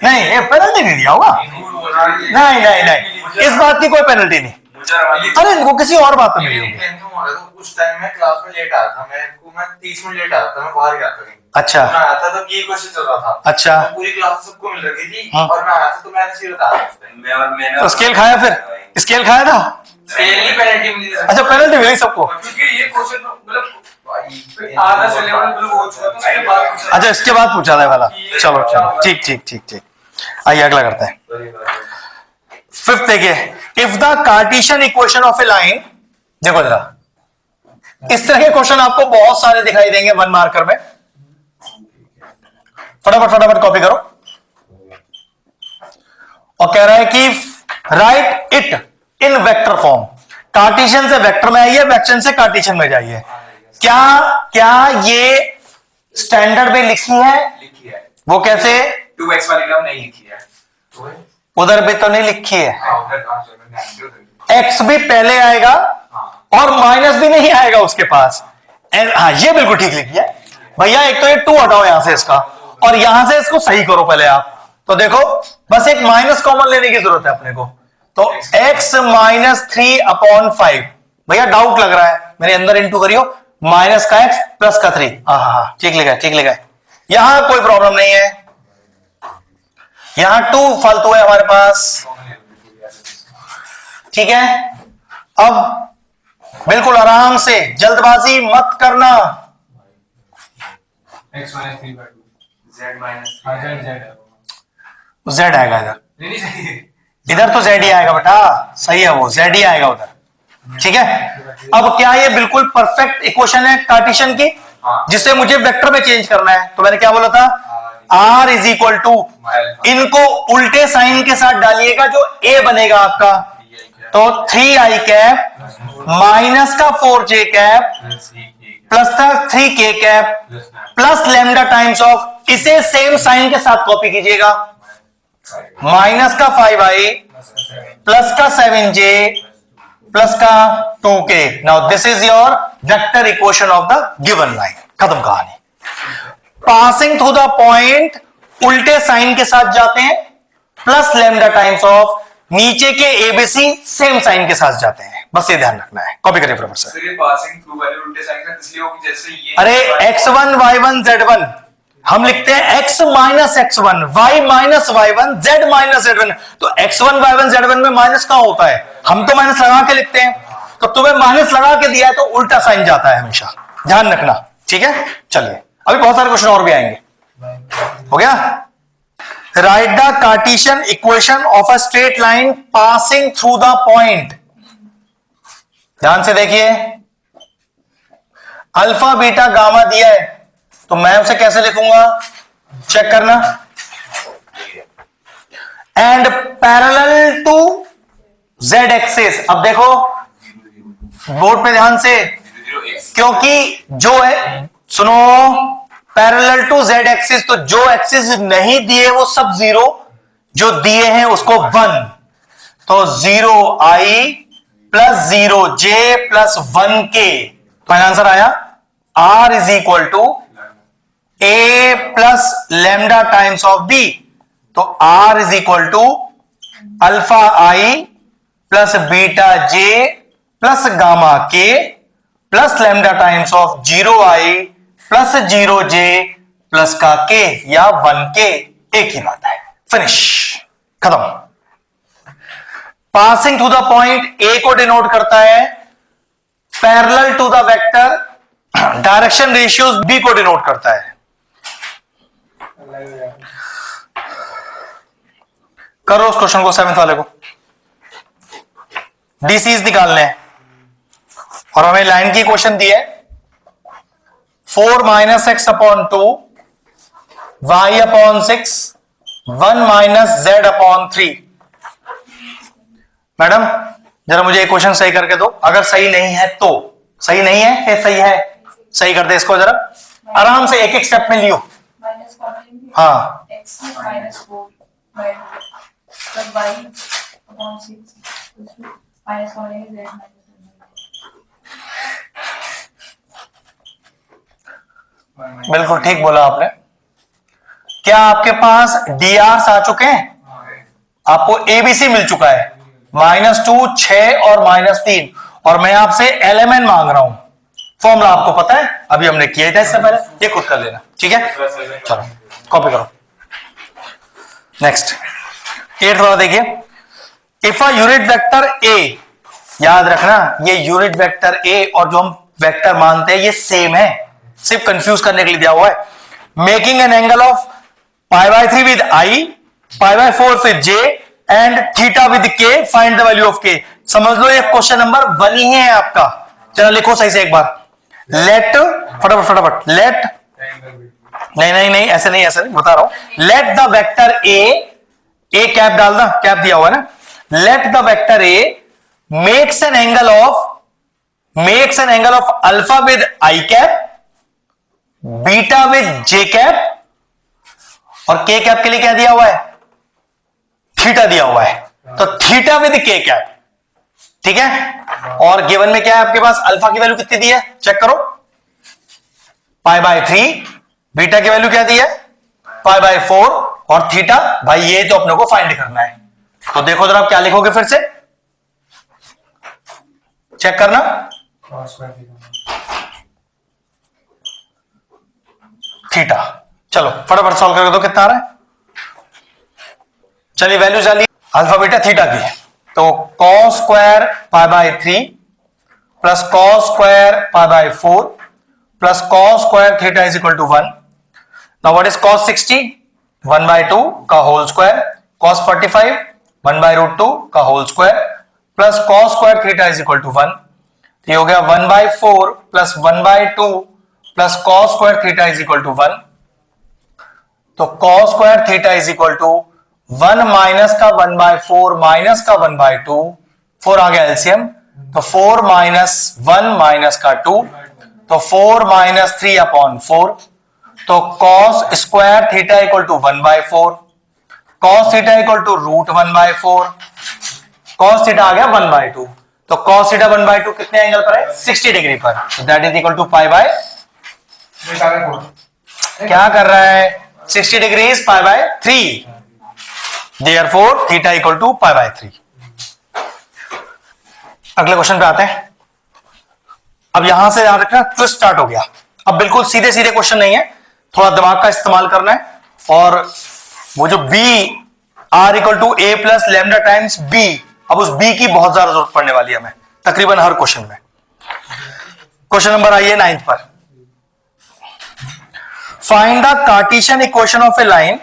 नहीं, ये पेनल्टी नहीं दिया होगा, नहीं नहीं नहीं, इस बात की कोई पेनल्टी नहीं, अरे इनको किसी और बात तो मिली होगी। उस टाइम में क्लास में लेट आया था, मैं 30 मिनट लेट आया था, मैं बाहर गया था। अच्छा मैं आया था तो ये क्वेश्चन चल रहा था, अच्छा, तो पूरी क्लास सबको मिल रही थी, और मैं आया था तो मैंने सीधा बताया, तो स्केल खाया, फिर स्केल खाया था, पेनल्टी मिली। अच्छा पेनल्टी मिली सबको, क्योंकि ये क्वेश्चन मतलब आधा से लेवल मतलब हो चुका था, उसके बाद पूछा। अच्छा इसके बाद पूछा था वाला, चलो चलो ठीक ठीक ठीक ठीक। आइए अगला करते हैं। 5th देखिए, if the Cartesian equation of a line, देखो जरा इस तरह के क्वेश्चन आपको बहुत सारे दिखाई देंगे 1 मार्कर में, फटाफट फटाफट कॉपी करो। और कह रहा है कि right it in vector form, Cartesian से वेक्टर में आइए, वेक्टर से कार्टेशियन में जाइए। क्या क्या ये स्टैंडर्ड में लिखी है? लिखी है। वो कैसे? 2x वाली टर्म नहीं लिखी है, उधर भी तो नहीं लिखी है, उधर एक्स भी पहले आएगा और माइनस भी नहीं आएगा उसके पास। हाँ ये बिल्कुल ठीक लिखी है भैया। एक तो ये 2 हटाओ यहां से इसका, और यहां से इसको सही करो पहले आप। तो देखो बस एक माइनस कॉमन लेने की जरूरत है अपने को, तो x -3/5। भैया डाउट लग रहा है, मेरे अंदर इंटू करियो, माइनस का x प्लस का 3। हाँ ठीक लिखा है, ठीक लिखा है, यहां कोई प्रॉब्लम नहीं है। यहां 2 फालतू है हमारे पास, ठीक है। अब बिल्कुल आराम से, जल्दबाजी मत करना। z आएगा इधर, इधर तो z ही आएगा बेटा, सही है वो z ही आएगा उधर, ठीक है। अब क्या ये बिल्कुल परफेक्ट इक्वेशन है कार्टेशियन की, जिसे मुझे वेक्टर में चेंज करना है? तो मैंने क्या बोला था, r इज टू, इनको उल्टे साइन के साथ डालिएगा, जो a बनेगा आपका, तो 3i कैप माइनस का 4j कैप प्लस का 3k cap plus lambda times of, इसे सेम साइन के साथ कॉपी कीजिएगा, माइनस का 5i प्लस का 7j प्लस का 2k। Now this is your vector equation of the given line. खत्म कहानी। पासिंग थ्रू द पॉइंट, उल्टे साइन के साथ जाते हैं, प्लस लैम्डा टाइम्स ऑफ, नीचे के एबीसी सेम साइन के साथ जाते हैं। बस ये ध्यान रखना है, कॉपी करिए प्रोफेसर। सर ये पासिंग थ्रू वाले उल्टे साइन का इसलिए होगी जैसे ये, अरे x1 y1 z1 हम लिखते हैं x minus x1 y minus y1 z minus z1, तो x1 y1 z1 में माइनस कहां होता है? हम तो माइनस लगा के लिखते हैं, तो तुम्हें माइनस लगा के दिया है तो उल्टा साइन जाता है हमेशा, ध्यान रखना, ठीक है। चलिए अभी बहुत सारे क्वेश्चन और भी आएंगे, हो गया। Right the Cartesian equation of a straight line passing through the point. ध्यान से देखिए, अल्फा बीटा गामा दिया है, तो मैं उसे कैसे लिखूंगा, चेक करना। And parallel to z axis. अब देखो बोर्ड पे ध्यान से, क्योंकि जो है, सुनो, पैरेलल टू z एक्सिस, तो जो एक्सिस नहीं दिए वो सब 0, जो दिए हैं उसको 1, तो 0i plus 0j plus 1k। Final answer आया r is equal to a plus lambda times of b, तो r is equal to alpha i plus beta j plus gamma k plus lambda times of 0i plus 0j plus का k या 1k, एक ही बात है, finish, खत्म। Passing to the point A को denote करता है, parallel to the vector direction ratios B को डिनोट करता है। करो उस क्वेश्चन को, 7th वाले को। डीसीज निकालने हैं और हमें लाइन की क्वेश्चन दी है 4 - x upon 2 y upon 6 1 - z upon 3। Madam जरा मुझे एक क्वेश्चन सही करके दो, अगर सही नहीं है तो। सही नहीं है या सही है? सही कर दे इसको, जरा आराम से एक एक स्टेप में लियो। हाँ, x -4 plus y upon 6 minus 1 is z minus 1। बिल्कुल ठीक बोला आपने। क्या आपके पास डीआर आ चुके हैं? आपको एबीसी मिल चुका है, -2, 6 और -3, और मैं आपसे एलएमएन मांग रहा हूं। फॉर्मूला आपको पता है, अभी हमने किया था इससे पहले, ये खुद कर लेना, ठीक है? चलो कॉपी करो। नेक्स्ट 8th वाला देखिए, if a unit vector A, याद रखना ये यूनिट वेक्टर ए और जो हम वेक्टर मानते हैं ये सेम है, सिर्फ कंफ्यूज करने के लिए दिया हुआ है। Making an angle of π/3 with i, π/4 with j and theta with k, find the value of k। समझ लो ये क्वेश्चन नंबर 1 ही है आपका। चलो लिखो सही से एक बार, लेट, फटाफट लेट, नहीं ऐसे नहीं बता रहा हूं। Let the vector A cap डालना, कैप दिया हुआ है ना। Let the vector A makes an angle of alpha with I cap, beta with J cap, और के कैप के लिए क्या दिया हुआ है? थीटा दिया हुआ है, तो थीटा विद के कैप, ठीक है। और गिवन में क्या है आपके पास? अल्फा की वैल्यू कितनी दी है चेक करो, π/3, बीटा की वैल्यू क्या दी है? π/4, और थीटा भाई ये तो अपने को फाइंड करना है। तो देखो जरा आप क्या लिखोगे, फिर से चेक करना। थीटा, चलो फटाफट सॉल्व करके दो, कितना आ रहा है? चलिए वैल्यू डालिए अल्फा बीटा थीटा की, तो cos square π/3 plus cos square π/4 plus cos square theta is equal to 1। Now what is cos 60? 1/2 का होल स्क्वायर, cos 45 1/√2 का whole square plus cos square theta is equal to 1। तो ये हो गया 1/4 plus 1/2 plus cos square theta is equal to 1। तो cos square theta is equal to 1 minus का 1/4 minus का 1/2, 4 आ गया एलसीएम, तो 4 - 1 माइनस का 2, तो 4 - 3 अपॉन 4। तो cos square theta equal to 1/4, cos theta equal to √1/4, cos theta आ गया 1/2। तो cos थीटा 1/2 कितने एंगल पर है? 60 डिग्री पर। दैट इज इक्वल टू π/, क्या कर रहा है? 60 degree is π/3, therefore theta equal to π/3। अगले क्वेश्चन पे आते हैं। अब यहां से याद रखना ट्विस्ट स्टार्ट हो गया। अब बिल्कुल सीधे सीधे क्वेश्चन नहीं है, थोड़ा दिमाग का इस्तेमाल करना है। और वो जो b r equal to a plus lambda times b, अब उस b की बहुत ज्यादा जरूरत पड़ने वाली है हमें तकरीबन हर क्वेश्चन में। क्वेश्चन नंबर आइए 9th पर। Find the Cartesian equation of a line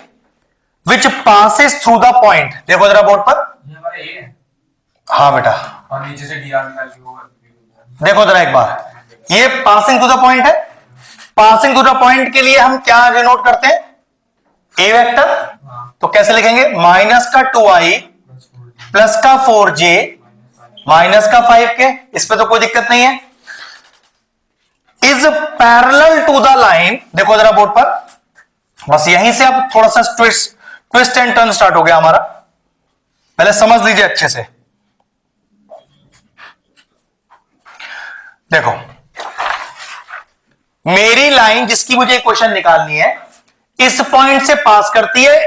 which passes through the point. देखो जरा बोर्ड पर, ये हमारा ए है हाँ बेटा और नीचे से डीआर निकाल के वो देखो जरा एक बार, ये पासिंग टू द पॉइंट है। पासिंग टू द पॉइंट के लिए हम क्या डिनोट करते हैं? ए वेक्टर। तो कैसे लिखेंगे? माइनस का 2i प्लस का 4j माइनस का 5k, इस पे तो कोई दिक्कत नहीं है। Is parallel to the line, देखो जरा बोर्ड पर, बस यहीं से अब थोड़ा सा ट्विस्ट एंड टर्न स्टार्ट हो गया हमारा, पहले समझ लीजिए अच्छे से। देखो मेरी लाइन जिसकी मुझे इक्वेशन निकालनी है इस पॉइंट से पास करती है,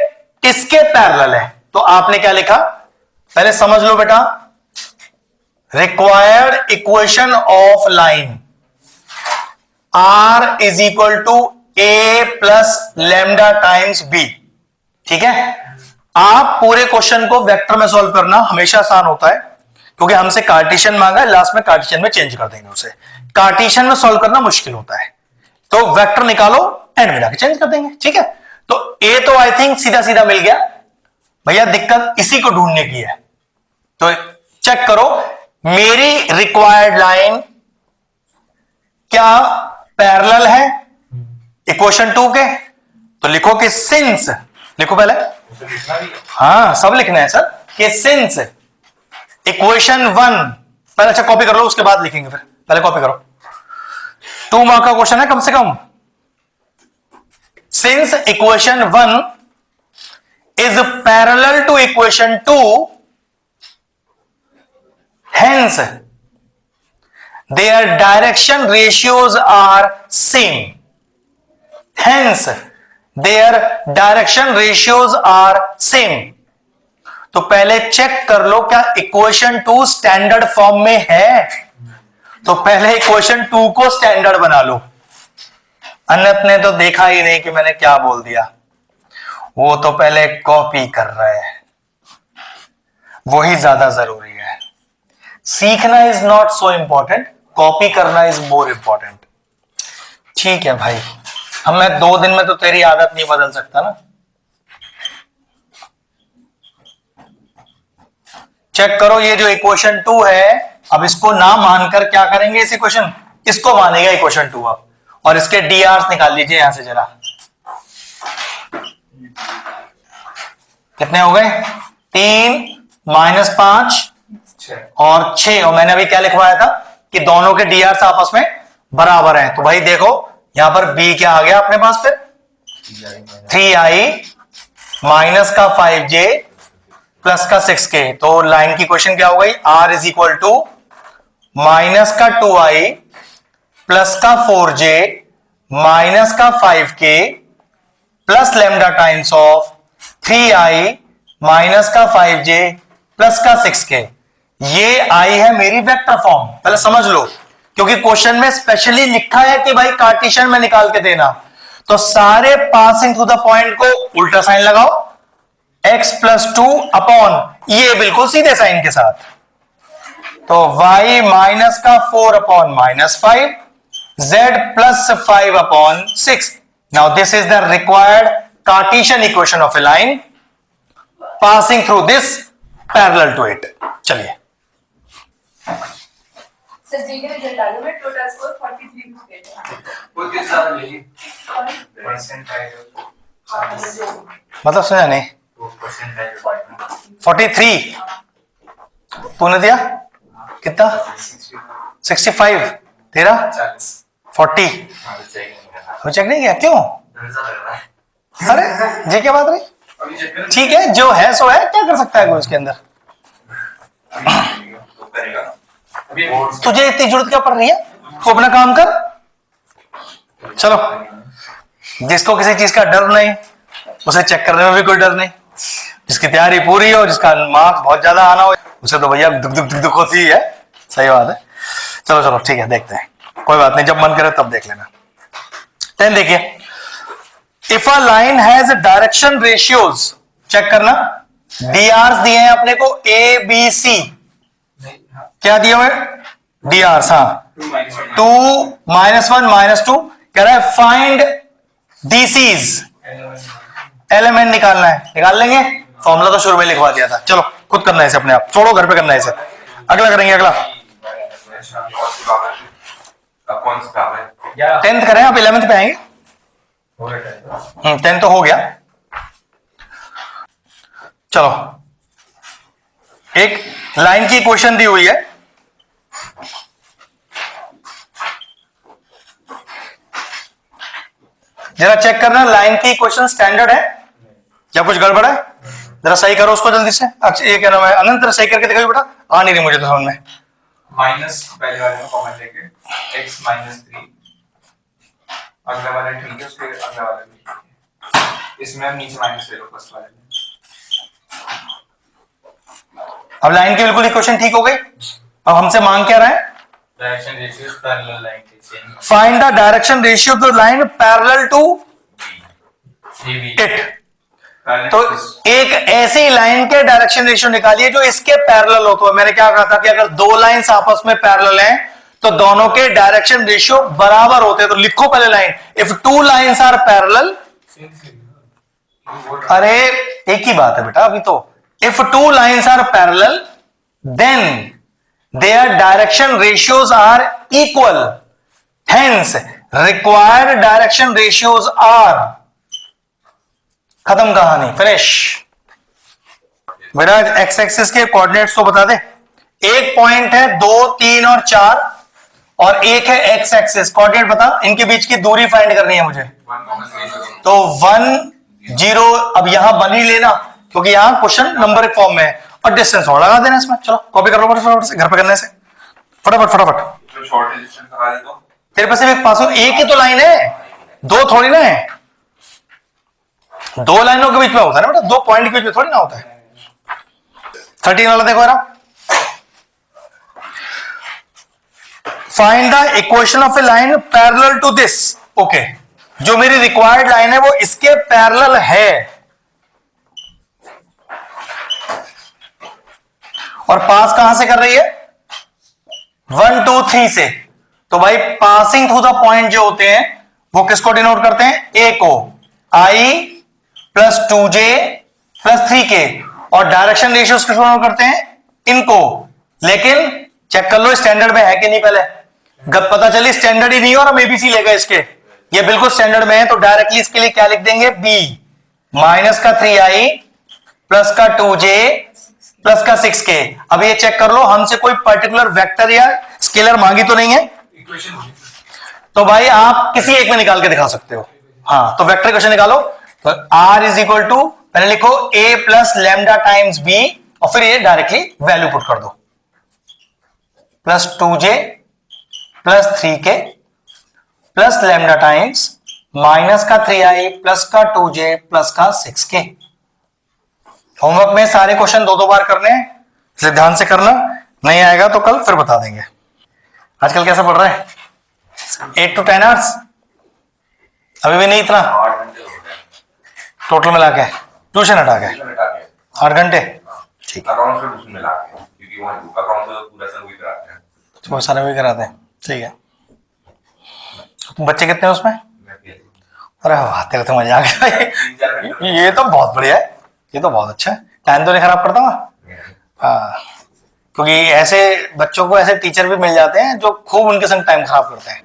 इसके पैरेलल है। तो आपने क्या लिखा? पहले समझ लो बेटा, required equation of line R is equal to A plus lambda times B। ठीक है, आप पूरे क्वेश्चन को वेक्टर में सॉल्व करना हमेशा आसान होता है, क्योंकि हमसे कार्टेशियन मांगा है, लास्ट में कार्टेशियन में चेंज कर देंगे उसे। कार्टेशियन में सॉल्व करना मुश्किल होता है, तो वेक्टर निकालो, एंड में जाके चेंज कर देंगे। ठीक है, तो A तो आई थिंक सीधा सीधा मिल गया भैया, दिक्कत इसी को ढूंढने की है। तो चेक करो, मेरी रिक्वायर्ड लाइन क्या पैरेलल है इक्वेशन 2 के? तो लिखो कि सिंस, लिखो पहले, हाँ सब लिखना है सर, कि सिंस इक्वेशन 1, पहले अच्छा कॉपी कर लो, उसके बाद लिखेंगे फिर, पहले कॉपी करो। 2 मार्क का क्वेश्चन है कम से कम। Since equation 1 is parallel to equation 2, hence their direction ratios are same, hence their direction ratios are same। तो पहले चेक कर लो क्या इक्वेशन 2 स्टैंडर्ड फॉर्म में है, तो पहले इक्वेशन 2 को स्टैंडर्ड बना लो। अनंत ने तो देखा ही नहीं कि मैंने क्या बोल दिया, वो तो पहले कॉपी कर रहे हैं, वही ज्यादा जरूरी है। सीखना is not so important, copy करना इज मोर इंपॉर्टेंट। ठीक है भाई, अब मैं 2 दिन में तो तेरी आदत नहीं बदल सकता ना। चेक करो, ये जो इक्वेशन 2 है, अब इसको ना मानकर क्या करेंगे, इस इक्वेशन, इसको मानेगा इक्वेशन 2 अब, और इसके डीआर निकाल लीजिए यहां से जरा। कितने हो गए? 3 माइनस 5 और 6, और मैंने अभी क्या लिखवाया था कि दोनों के डीआर आपस में बराबर हैं। तो भाई देखो यहां पर बी क्या आ गया अपने पास, फिर 3i माइनस का 5j प्लस का 6k। तो लाइन की क्वेश्चन क्या हो गई, r is equal to minus का 2i प्लस का 4j माइनस का 5k plus lambda times of 3i minus का 5j प्लस का 6k। ये आई है मेरी वेक्टर फॉर्म, पहले समझ लो, क्योंकि क्वेश्चन में स्पेशली लिखा है कि भाई कार्टेशियन में निकाल के देना। तो सारे पासिंग थ्रू द पॉइंट को उल्टा साइन लगाओ, x प्लस 2 अपॉन ये बिल्कुल सीधे साइन के साथ, तो y माइनस का 4 upon minus 5, z plus 5 upon 6। Now this is the required Cartesian equation of a line passing through this parallel to it. चलिए सर जी के रिजल्ट आ गया, मैं टोटल स्कोर 43 हो वो किस साल मिली? गया। परसेंटाइल मतलब समझा नहीं, वो परसेंटाइल 43 तूने दिया कितना? 65, तेरा 40। वो चेक नहीं किया क्यों? अरे जी क्या बात रही, ठीक है जो है सो है, क्या कर सकता है कोई उसके अंदर। तुझे इतनी जरूरत क्या पड़ रही है, तू अपना काम कर। चलो, जिसको किसी चीज का डर नहीं उसे चेक करने में भी कोई डर नहीं, जिसकी तैयारी पूरी हो, जिसका मार्क्स बहुत ज्यादा आना हो, उसे तो भैया दुख दुख दुख दुख होती है। सही बात है। चलो चलो ठीक है, देखते हैं, कोई बात नहीं, जब मन करे तब देख लेना। 10 देखिए, if a line has direction ratios, check करना, डीआर दिए हैं अपने को ए बी सी, क्या दिए हुए डीआर? हाँ 2 -1 -2, कह रहा है फाइंड डीसीज, एलिमेंट निकालना है, निकाल लेंगे। फॉर्मूला तो शुरू में लिखवा दिया था, चलो खुद करना है इसे अपने आप, छोड़ो घर पे करना है इसे, अगला करेंगे। अगला कौन सा काम है? 10th करें, आप 11th पे आएंगे। 10 तो हो गया। चलो, एक लाइन की इक्वेशन दी हुई है, जरा चेक करना लाइन की इक्वेशन स्टैंडर्ड है या कुछ गड़बड़ है, जरा सही करो उसको जल्दी से। अच्छा ये क्या नाम है, अनंत जरा सही करके दिखाओ बेटा, आ नहीं रही मुझे तो समझ में। माइनस पहले वाले में कॉमन लेके x -3, अगला वाला ठीक है, उसके अगला वाला भी ठीक है, इसमें हम नीचे माइनस ले लो फर्स्ट वाले में। अब लाइन की बिल्कुल इक्वेशन ठीक हो गई, अब हमसे मांग क्या रहा है? डायरेक्शन रेशियो पैरेलल लाइन के चेन find the direction ratio of the line parallel to it. तो एक ऐसी लाइन के डायरेक्शन रेशियो निकालिए जो इसके पैरेलल हो। तो मैंने क्या कहा था कि अगर दो लाइंस आपस में पैरेलल हैं तो दोनों के डायरेक्शन रेशियो बराबर होते हैं। तो लिखो पहले line, if two lines are parallel, अरे एक ही बात है बेटा अभी तो। If two lines are parallel then their direction ratios are equal, hence required direction ratios are, खत्म कहानी, फिनिश। बेटा एक्स एक्सिस के कोऑर्डिनेट्स तो बता दे। एक पॉइंट है 2, 3 और 4 और एक है एक्स एक्सिस। कोऑर्डिनेट बता, इनके बीच की दूरी फाइंड करनी है मुझे। तो 1 0, अब यहां 1 ही लेना क्योंकि यहां क्वेश्चन नंबर फॉर्म में है, और डिस्टेंस और लगा देना इसमें। चलो कॉपी कर लो फटाफट से, घर पे करने से फटाफट फटाफट। जो शॉर्ट डिस्टेंस लगा दे तो तेरे पास सिर्फ एक पास एक ही तो लाइन है, दो थोड़ी ना है। दो लाइनों के बीच में होता है ना बेटा, दो पॉइंट के बीच में थोड़ी ना होता है। 13 वाला देखो जरा, find the equation of a line parallel to this. Okay, जो मेरी रिक्वायर्ड लाइन है वो इसके पैरेलल है और पास कहां से कर रही है? 1 2 3 से। तो भाई पासिंग थ्रू द पॉइंट जो होते हैं वो किसको डिनोट करते हैं? ए को, I plus 2j plus 3k, और डायरेक्शन रेशियोज किसको डिनोट करते हैं? इनको। लेकिन चेक कर लो स्टैंडर्ड में है कि नहीं पहले। जब पता चली स्टैंडर्ड ही नहीं और हम एबीसी ले गए इसके, ये बिल्कुल स्टैंडर्ड में है, तो डायरेक्टली इसके लिए क्या लिख देंगे? b माइनस का 3i प्लस का 2j प्लस का 6k। अब ये चेक कर लो हमसे कोई पर्टिकुलर वेक्टर या स्केलर मांगी तो नहीं है, तो भाई आप किसी एक में निकाल के दिखा सकते हो। हाँ, तो वेक्टर इक्वेशन निकालो। तो r इज इक्वल टू, पहले लिखो a plus lambda times b, और फिर ये डायरेक्टली वैल्यू पुट कर दो, plus 2j plus 3k plus lambda times minus का 3i प्लस का 2j प्लस का 6k। होमवर्क में सारे क्वेश्चन 2-2 बार करने हैं, इसलिए ध्यान से करना, नहीं आएगा तो कल फिर बता देंगे। आजकल कैसा पढ़ रहा है? 8 to 10 आवर्स, अभी भी नहीं इतना 8 घंटे हो गए टोटल मिला के, ट्यूशन हटा के ट्यूशन हटा के 8 घंटे। ठीक, अकाउंट से ट्यूशन मिला के, क्योंकि वहां अकाउंट तो पूरा सब वही कराते हैं। बहुत सारे भी कराते हैं। ठीक है, बच्चे कितने हैं उसमें? मैं भी अरे वाह, तेरे तो मजा आ गया। 3-4 घंटे ये तो बहुत बढ़िया है, ये तो बहुत अच्छा है। टाइम तो नहीं खराब करता हुआ। हाँ, क्योंकि ऐसे बच्चों को ऐसे टीचर भी मिल जाते हैं जो खूब उनके संग टाइम खराब करते हैं।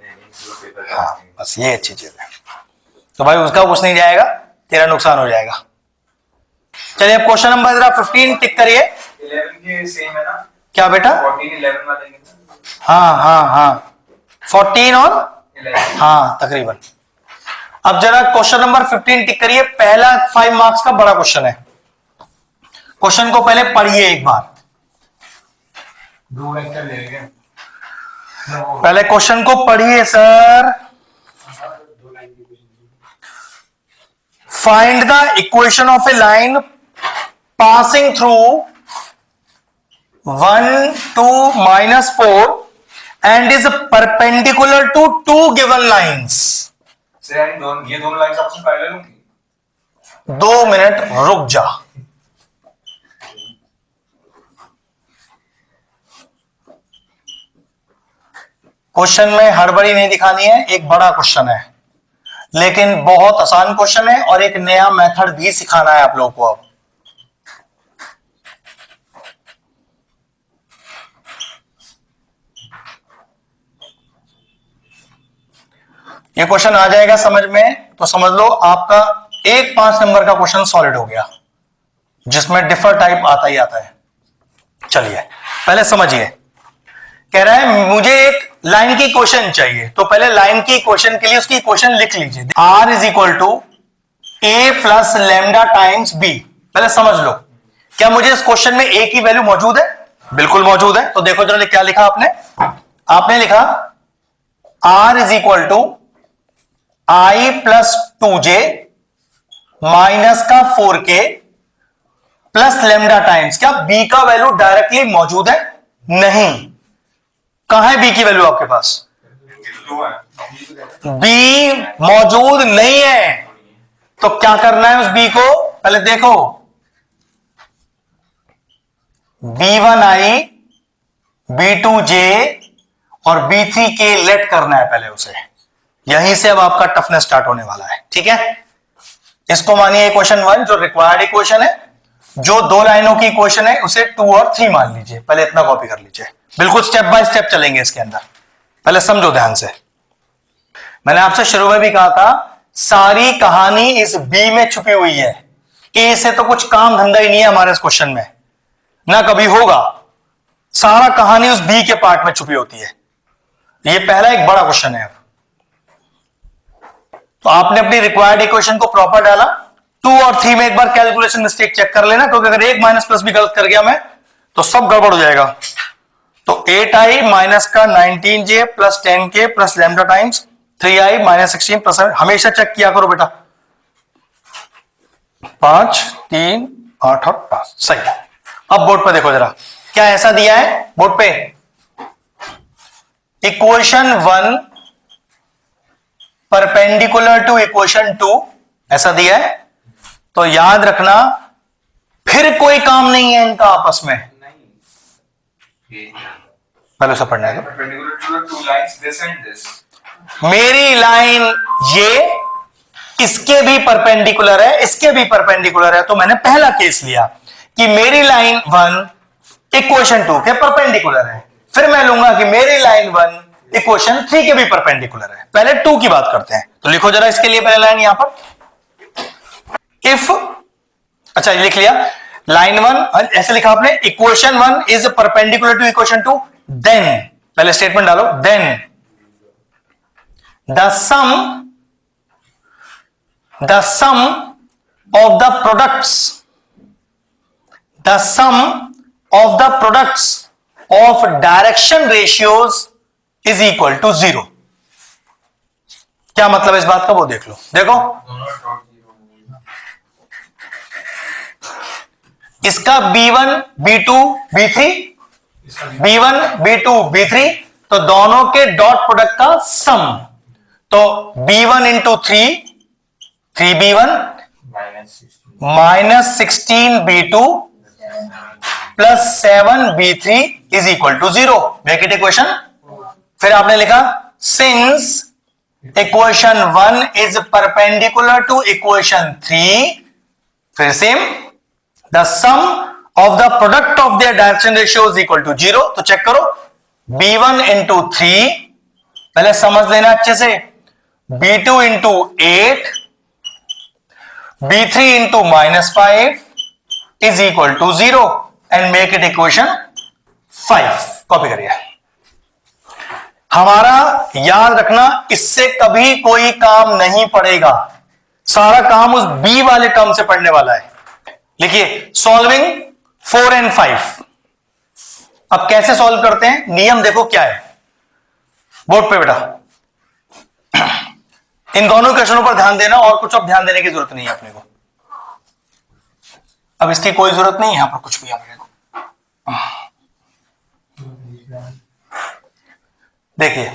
हाँ, बस ये अच्छी चीज है। तो भाई उसका कुछ नहीं जाएगा, तेरा नुकसान हो जाएगा। चलिए अब क्वेश्चन नंबर जरा 15 टिक करिए। 11 के सेम है ना? क्या बेटा? 14 11 वाले के हाँ हाँ हाँ, 14 और 11। हाँ तकरीबन। अब जरा क्वेश्चन नंबर 15 टिक करिए। पहला 5 मार्क्स का बड़ा क्वेश्चन है। क्वेश्चन को पहले पढ़िए एक बार, दो वेक्टर ले लेंगे। पहले क्वेश्चन को पढ़िए sir. Find the equation of a line passing through 1 2 -4 and is perpendicular to 2 given lines. ये दोनों लाइंस आपस में पैरेलल होंगी। 2 मिनट रुक जा। क्वेश्चन में हड़बड़ी नहीं दिखानी है, एक बड़ा क्वेश्चन है लेकिन बहुत आसान क्वेश्चन है, और एक नया मेथड भी सिखाना है आप लोगों को। अब ये क्वेश्चन आ जाएगा समझ में तो समझ लो आपका एक 5 नंबर का क्वेश्चन सॉलिड हो गया, जिसमें डिफर टाइप आता ही आता है। चलिए पहले समझिए, कह रहा है मुझे एक लाइन की इक्वेशन चाहिए, तो पहले लाइन की इक्वेशन के लिए उसकी इक्वेशन लिख लीजिए। r is equal to a plus lambda times b। पहले समझ लो, क्या मुझे इस क्वेश्चन में a की वैल्यू मौजूद है? बिल्कुल मौजूद है। तो देखो जरा क्या लिखा आपने लिखा r is equal to i plus 2j minus का 4k प्लस लैम्डा टाइम्स। क्या b का वैल्यू डायरेक्टली मौजूद है? नहीं। कहां है बी की वैल्यू आपके पास? दो है। बी मौजूद नहीं है, तो क्या करना है उस बी को? पहले देखो, B1i, B2j और B3k लेट करना है पहले उसे। यहीं से अब आपका टफनेस स्टार्ट होने वाला है, ठीक है। इसको मानिए इक्वेशन 1 जो रिक्वायर्ड इक्वेशन है, जो 2 लाइनों की इक्वेशन है उसे 2 और 3 मान लीजिए। पहले इतना कॉपी कर लीजिए, बिल्कुल स्टेप बाय स्टेप चलेंगे इसके अंदर। पहले समझो ध्यान से। मैंने आपसे शुरू में भी कहा था सारी कहानी इस बी में छुपी हुई है। ए से तो कुछ काम धंधा ही नहीं है हमारे इस क्वेश्चन में, ना कभी होगा। सारा कहानी उस बी के पार्ट में छुपी होती है। ये पहला एक बड़ा क्वेश्चन है। अब तो आपने अपनी रिक्वायर्ड इक्वेशन को प्रॉपर डाला। 2 और 3 में एक बार कैलकुलेशन मिस्टेक चेक कर लेना, क्योंकि अगर 1 माइनस प्लस भी गलत कर गया मैं तो सब गड़बड़ हो जाएगा। तो 8i माइनस का 19j plus 10k plus lambda times 3i minus 16 plus, हमेशा चेक किया करो बेटा। 5, 3, 8 और 5 सही है। अब बोर्ड पे देखो जरा, क्या ऐसा दिया है बोर्ड पे? इक्वेशन 1 परपेंडिकुलर टू इक्वेशन 2 ऐसा दिया है। तो याद रखना फिर कोई काम नहीं है इनका आपस में। पहले से पढ़ना है। Perpendicular to the two lines, this and this. मेरी लाइन ये इसके भी परपेंडिकुलर है, इसके भी परपेंडिकुलर है। तो मैंने पहला केस लिया कि मेरी लाइन 1 इक्वेशन 2 के परपेंडिकुलर है। फिर मैं लूंगा कि मेरी लाइन 1 इक्वेशन 3 के भी परपेंडिकुलर है। पहले 2 की बात करते हैं। तो लिखो जरा इसके लिए पहले लाइन यहां पर, इफ, अच्छा लिख लिया लाइन 1 ऐसे लिखा आपने, equation 1 is perpendicular to equation 2, then पहले स्टेटमेंट डालो, then the sum of the products of direction ratios is equal to 0। क्या मतलब इस बात का वो देख लो। देखो इसका B1 B2 B3, B1 B2 B3, तो दोनों के डॉट प्रोडक्ट का सम। तो B1 into 3B1 minus 16 B2 plus 7 B3 is equal to 0। Make it equation. फिर आपने लिखा since equation 1 is perpendicular to equation 3, फिर same the sum of the product of their direction ratio is equal to 0। तो check करो B1 into 3, पहले समझ लेना अच्छे से, B2 into 8, B3 into minus 5 is equal to 0 and make it equation 5। Copy करिए। हमारा याद रखना इससे कभी कोई काम नहीं पड़ेगा, सारा काम उस B वाले टर्म से पढ़ने वाला है। लिखिए सॉल्विंग 4 and 5। अब कैसे सॉल्व करते हैं, नियम देखो क्या है बोर्ड पे बेटा। इन दोनों क्वेश्चनों पर ध्यान देना, और कुछ अब ध्यान देने की जरूरत नहीं है अपने को। अब इसकी कोई जरूरत नहीं है यहां पर कुछ भी अपने को। देखिए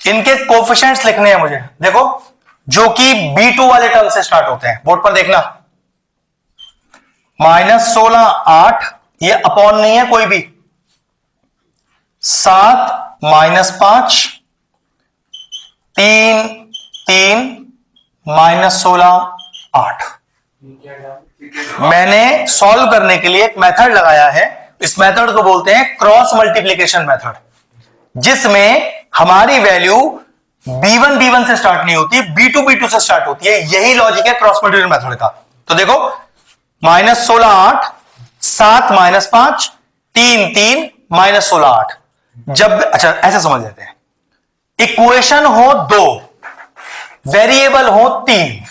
इनके कोफिशिएंट्स लिखने हैं मुझे, देखो जो कि B2 वाले टर्म से स्टार्ट होते हैं। बोर्ड पर देखना, माइनस 16 8, ये अपॉन नहीं है कोई भी, 7 माइनस 5, 3 3 माइनस 16 8। मैंने सॉल्व करने के लिए एक मेथड लगाया है, इस मेथड को बोलते हैं क्रॉस मल्टीप्लिकेशन मेथड, जिसमें हमारी वैल्यू B1 B1 से स्टार्ट नहीं होती, B2 B2 से स्टार्ट होती है। यही लॉजिक है क्रॉस मल्टीप्लिकेशन मेथड का। तो देखो माइनस 16 8, 7 माइनस 5, 3 3 माइनस 16 8। जब, अच्छा ऐसे समझ लेते हैं, इक्वेशन हो 2, वेरिएबल हो 3,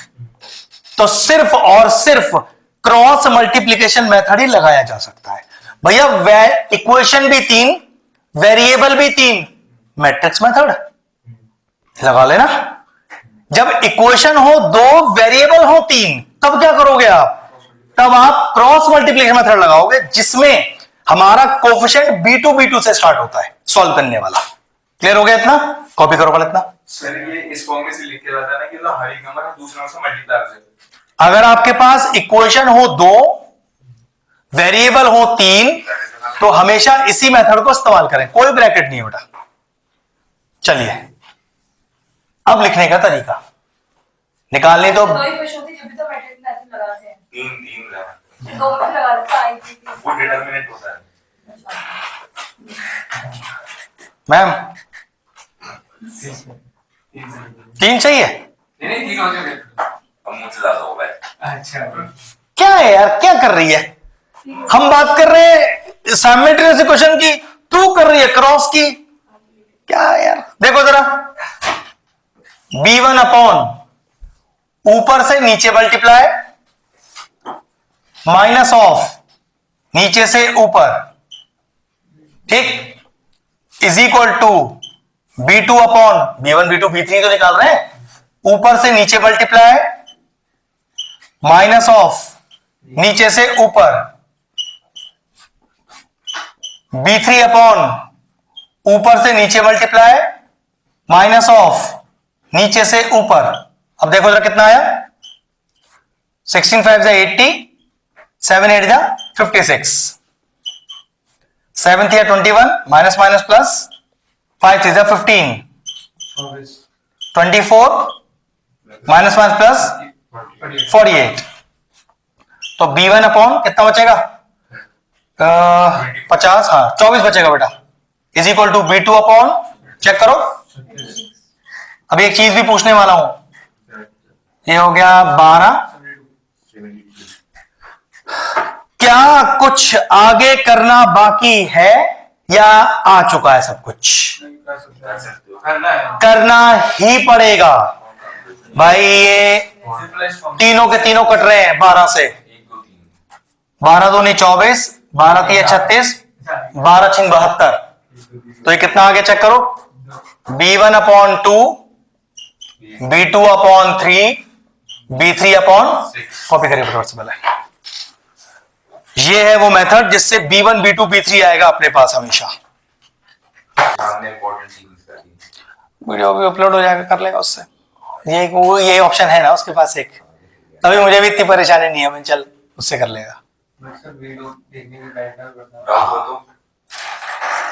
तो सिर्फ और सिर्फ क्रॉस मल्टीप्लिकेशन मेथड ही लगाया जा सकता है। भैया इक्वेशन भी 3, वेरिएबल भी 3, मैट्रिक्स मेथड लगा लेना। जब इक्वेशन हो 2, वेरिएबल हो 3, तब क्या करोगे आप? तब आप क्रॉस मल्टीप्लिकेशन मेथड लगाओगे, जिसमें हमारा कोफिशिएंट B2 से स्टार्ट होता है सॉल्व करने वाला। क्लियर हो गया इतना? कॉपी करो पहले इतना। सर ये इस फॉर्म में से लिख के जाता है ना कि मतलब हर एक नंबर हम दूसरे नंबर से मल्टीप्लाई कर सकते हैं। अगर आपके पास इक्वेशन हो 2, वेरिएबल हो 3, तो हमेशा इसी मेथड को इस्तेमाल करें, कोई ब्रैकेट नहीं बेटा। चलिए अब लिखने का तरीका निकालने तो दो इक्वेशन थी, जब भी तो मैट्रिक्स में ऐसे लगाते हैं, तीन लगाते दो में लगा देता है, हैं। वो डिटरमिनेंट होता है। मैम 3 चाहिए? नहीं तीन हो जाएंगे। अब मुझसे ज्यादा हो गया। अच्छा क्या है यार, क्या कर रही है? हम बात कर रहे हैं साइमेट्रियस इक्वेशन की, तू कर रही है क्रॉस की। क्या है यार, देखो जरा, B1 अपॉन ऊपर से नीचे मल्टीप्लाई माइनस ऑफ नीचे से ऊपर, ठीक, is equal to B2 upon B1 B2 B3 तो निकाल रहे हैं, ऊपर से नीचे मल्टीप्लाई माइनस ऑफ नीचे से ऊपर B3 अपॉन ऊपर से नीचे मल्टीप्लाई माइनस ऑफ नीचे से ऊपर। अब देखो जरा कितना आया, 16 5 जा 80, 7 8 जा 56, 7 3 21, माइनस माइनस प्लस, 5 3 जा 15, 24, माइनस माइनस प्लस 48। तो B1 अपॉन कितना बचेगा? 50, हाँ 24 बचेगा बेटा, is equal to B2 upon, check करो। अब एक चीज भी पूछने वाला हूं, ये हो गया 12। क्या कुछ आगे करना बाकी है या आ चुका है सब कुछ? करना है। करना ही पड़ेगा भाई। ये तीनों के तीनों कट रहे हैं 12 से, 12 दूनी 24, 12 3 36, 12 6 72। तो ये कितना आगे चेक करो, B1 upon 2, B2 upon 3, B3 upon, copy करिए फटाफट से पहले। ये है वो मेथड जिससे B1 B2 B3 आएगा अपने पास हमेशा। सामने इंपॉर्टेंट सीक्वेंस कर दी। वीडियो भी अपलोड हो जाएगा, कर लेगा उससे। ये ऑप्शन है ना उसके पास एक, तभी मुझे भी इतनी परेशानी नहीं है, मैं चल उससे कर लेगा। वीडियो देखने की बैठना रात को तो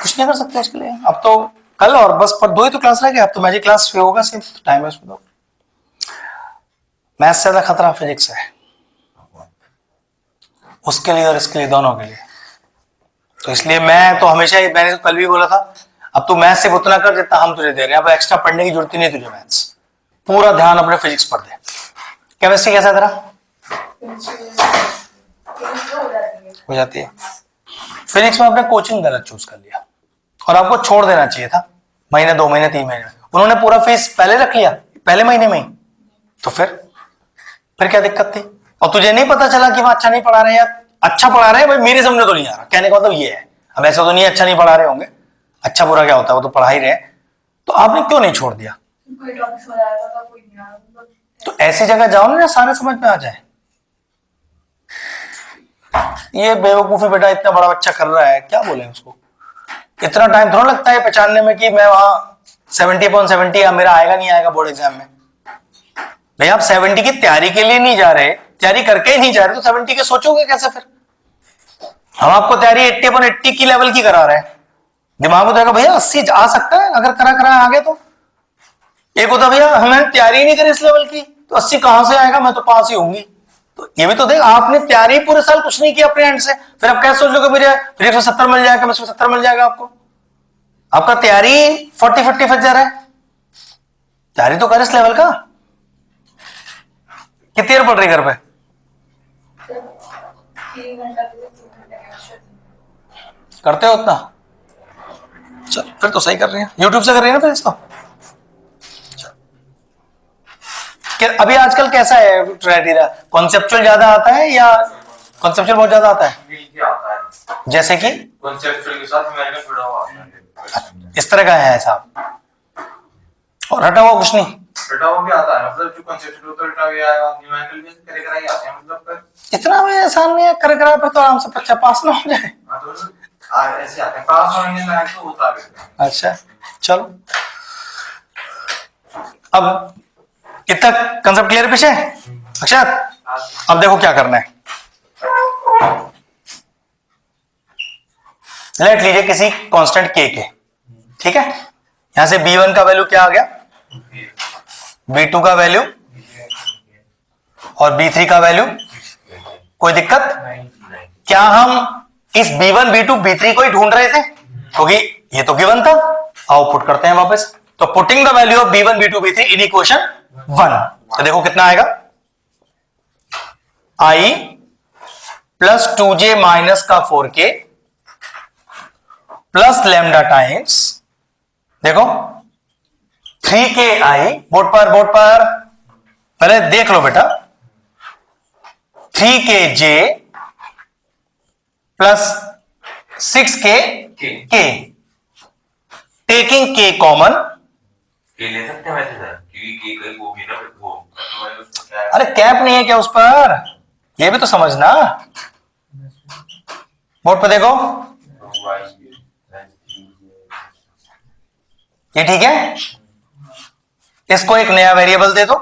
कुछ नहीं कर सकते इसके लिए। अब तो कल और बस पर 2 ही तो क्लास रह गए, अब तो मैजिक क्लास होगा सिर्फ, टाइम है उसमें। तो मैथ्स से ज्यादा खतरा फिजिक्स है, उसके लिए और इसके लिए, दोनों के लिए। तो इसलिए मैं तो हमेशा ही, मैंने तो कल भी बोला था, अब तू मैथ्स सिर्फ उतना कर जितना हम तुझे दे रहे हैं, अब एक्स्ट्रा पढ़ने की जरूरत ही नहीं तुझे। मैथ्स पूरा ध्यान अपने फिजिक्स पर दे। केमिस्ट्री कैसा है तेरा? हो जाती है। फिजिक्स में आपने कोचिंग गलत चूज कर लिया और आपको छोड़ देना चाहिए था महीने, 2 महीने, 3 महीने। उन्होंने पूरा फीस पहले रख लिया, पहले महीने में ही, तो फिर क्या दिक्कत थी? और तुझे नहीं पता चला कि वहां अच्छा नहीं पढ़ा रहे हैं, अच्छा पढ़ा रहे हैं भाई, मेरे समझ तो नहीं आ रहा, कहने का मतलब ये है। अब ऐसा तो नहीं अच्छा नहीं पढ़ा रहे होंगे, अच्छा बुरा क्या होता है, वो तो पढ़ा ही रहे। तो आपने क्यों नहीं छोड़ दिया? कोई टॉपिक समझ आया था, कोई नहीं आया था। तो ऐसी जगह जाओ ना सारे समझ में आ जाए। ये बेवकूफी बेटा इतना बड़ा बच्चा कर रहा है, क्या बोले उसको? इतना टाइम थोड़ा लगता है पहचानने में कि मैं वहां 70/70 या मेरा आएगा नहीं आएगा बोर्ड एग्जाम में। भाई आप 70 की तैयारी के लिए नहीं जा रहे, तैयारी करके ही नहीं जा रहे, तो 70 के सोचोगे कैसे फिर? हम आपको तैयारी 80/80 की लेवल की करा रहे हैं, दिमाग में तो आएगा भैया 80 आ सकता है अगर करा आगे। तो एक होता भैया हमें तैयारी नहीं करी इस लेवल की, तो 80 कहां से आएगा, मैं तो पास ही होंगी। तो ये भी तो देख, आपने तैयारी पूरे साल कुछ नहीं किया अपने एंड से, फिर आप कैसे सोच लो कि मुझे फिजिक्स में 70 मिल जाएगा, केमिस्ट्री में 70 मिल जाएगा आपको? आपका तैयारी 40-50 फंस जा रहा है। तैयारी तो कर इस लेवल का। कितनी देर पढ़ रही घर पे? 3 घंटा केमिस्ट्री करते हो उतना? चल फिर तो सही कर रही है, यूट्यूब से कर रही है ना फिर इसको। अभी आजकल कैसा है क्राइटेरिया, कॉन्सेप्चुअल ज्यादा आता है या कॉन्सेप्चुअल बहुत ज्यादा आता है? मिलके आता है, जैसे कि कॉन्सेप्चुअल के साथ न्यूमेरिकल जुड़ा हुआ आता है। इस तरह का है हिसाब, और हटा हुआ कुछ नहीं? रटा हुआ भी आता है, मतलब जो कॉन्सेप्चुअल होता है रटा हुआ आएगा, न्यूमेरिकल भी करे कराई आते हैं, मतलब इतना भी आसान नहीं है, कर फिर तो आराम से बच्चा पास ना हो जाए। ऐसे आता है पास होने में तो होता है। अच्छा चलो, अब इतना कंसेप्ट क्लियर पीछे अक्षत? अब देखो क्या करना है। लेट लीजिए किसी कांस्टेंट के, ठीक है। यहां से b1 का वैल्यू क्या आ गया, b2 का वैल्यू और b3 का वैल्यू। कोई दिक्कत? क्या हम इस b1 b2 b3 को ही ढूंढ रहे थे? क्योंकि ये तो गिवन था। आओ पुट करते हैं वापस। तो putting the value of b1 b2 b3 in equation 1, तो देखो कितना आएगा, i प्लस 2j माइनस का 4k प्लस लैम्डा टाइम्स, देखो 3ki, बोर्ड पर पहले देख लो बेटा, 3kj plus 6k k, taking k common. के ले सकते हैं वैसे सर, क्योंकि के वो भी ना वो अरे कैप नहीं है क्या उस पर, ये भी तो समझना। बोर्ड पे देखो, ये ठीक है। इसको एक नया वेरिएबल दे दो,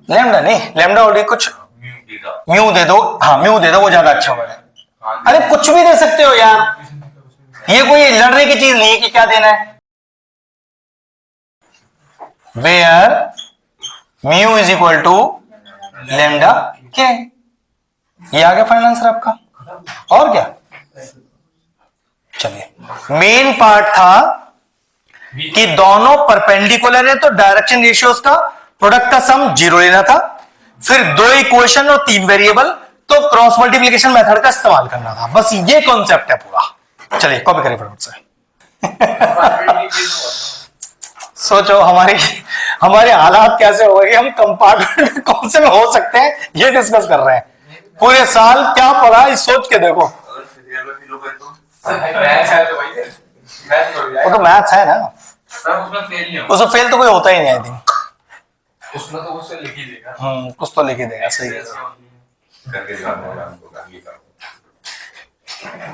लैम्डा नहीं, लैम्डा ऑलरेडी कुछ म्यू दे दो। हाँ म्यू दे दो, वो ज्यादा अच्छा होगा। अरे कुछ भी दे सकते हो यार, ये कोई लड़ने की चीज नहीं है कि क्या देना है। Where mu is equal to lambda के, ये आ गया फाइनल आंसर आपका। और क्या, चलिए मेन पार्ट था कि दोनों परपेंडिकुलर है तो डायरेक्शन रेशियोज का प्रोडक्ट का सम 0 लेना था। फिर 2 इक्वेशन और 3 वेरिएबल, तो क्रॉस मल्टीप्लिकेशन मेथड का इस्तेमाल करना था। बस ये कॉन्सेप्ट है पूरा। चलिए कॉपी करिए फटाफट से। सोचो हमारे हालात कैसे हो गए, हम कंपार्टमेंट में कौन से में हो सकते हैं ये डिस्कस कर रहे हैं। पूरे साल क्या पढ़ा इस सोच के देखो। अगर फिजिकल में फिलो पे तो वो तो मैथ्स है ना, उसमें फेल नहीं होगा, उसमें फेल तो कोई होता ही नहीं आई थिंक। उसमें तो उससे लिख ही देगा। कुछ तो लिख ही देगा, सही है। करके दिखाना होगा हमको करके का।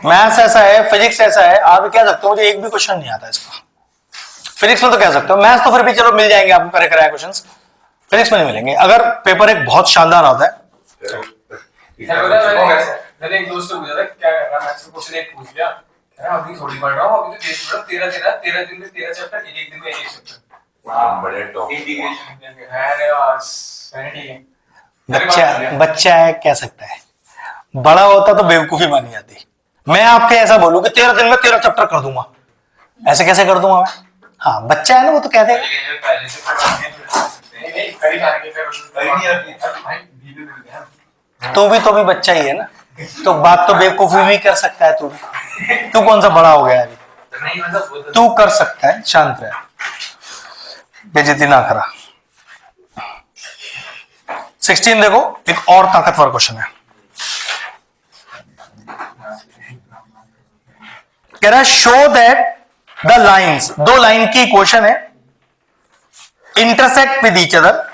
मैथ्स ऐसा है, फिजिक्स ऐसा है, आप भी कह सकते हो मुझे एक भी क्वेश्चन नहीं आता इसका। फिजिक्स में तो कह सकते हो, मैथ्स तो फिर भी चलो मिल जाएंगे आपको करे कराए क्वेश्चंस, फिजिक्स में नहीं मिलेंगे। अगर पेपर एक बहुत शानदार आता है। मैंने एक दोस्त से पूछा था क्या कर रहा है, मैथ्स का क्वेश्चन एक पूछ लिया, कह रहा अभी थोड़ी पढ़ रहा हूँ, अभी तो टेस्ट पढ़ा 13 दिन में 13 चैप्टर, एक दिन में एक चैप्टर। बड़े टॉप इंटीग्रेशन है बस, ठीक है। बच्चा है कह सकता है, बड़ा होता तो बेवकूफी मानी जाती। मैं आपके ऐसा बोलूं कि 13 दिन में 13 चैप्टर कर दूंगा, ऐसे कैसे कर दूंगा मैं? हाँ बच्चा है ना, वो तो कह देगा। पहले से नहीं करी जाने के तू भी बच्चा ही है ना, तो बात तो बेवकूफी भी कर सकता है तू भी। तू कौन सा बड़ा हो गया अभी? नहीं मतलब तू कर सकता है, शांत रह, बेइज्जती ना करा। 16 देखो, एक और ताकतवर क्वेश्चन है। कह रहा है show that the lines, 2 line की इक्वेशन है, intersect with each other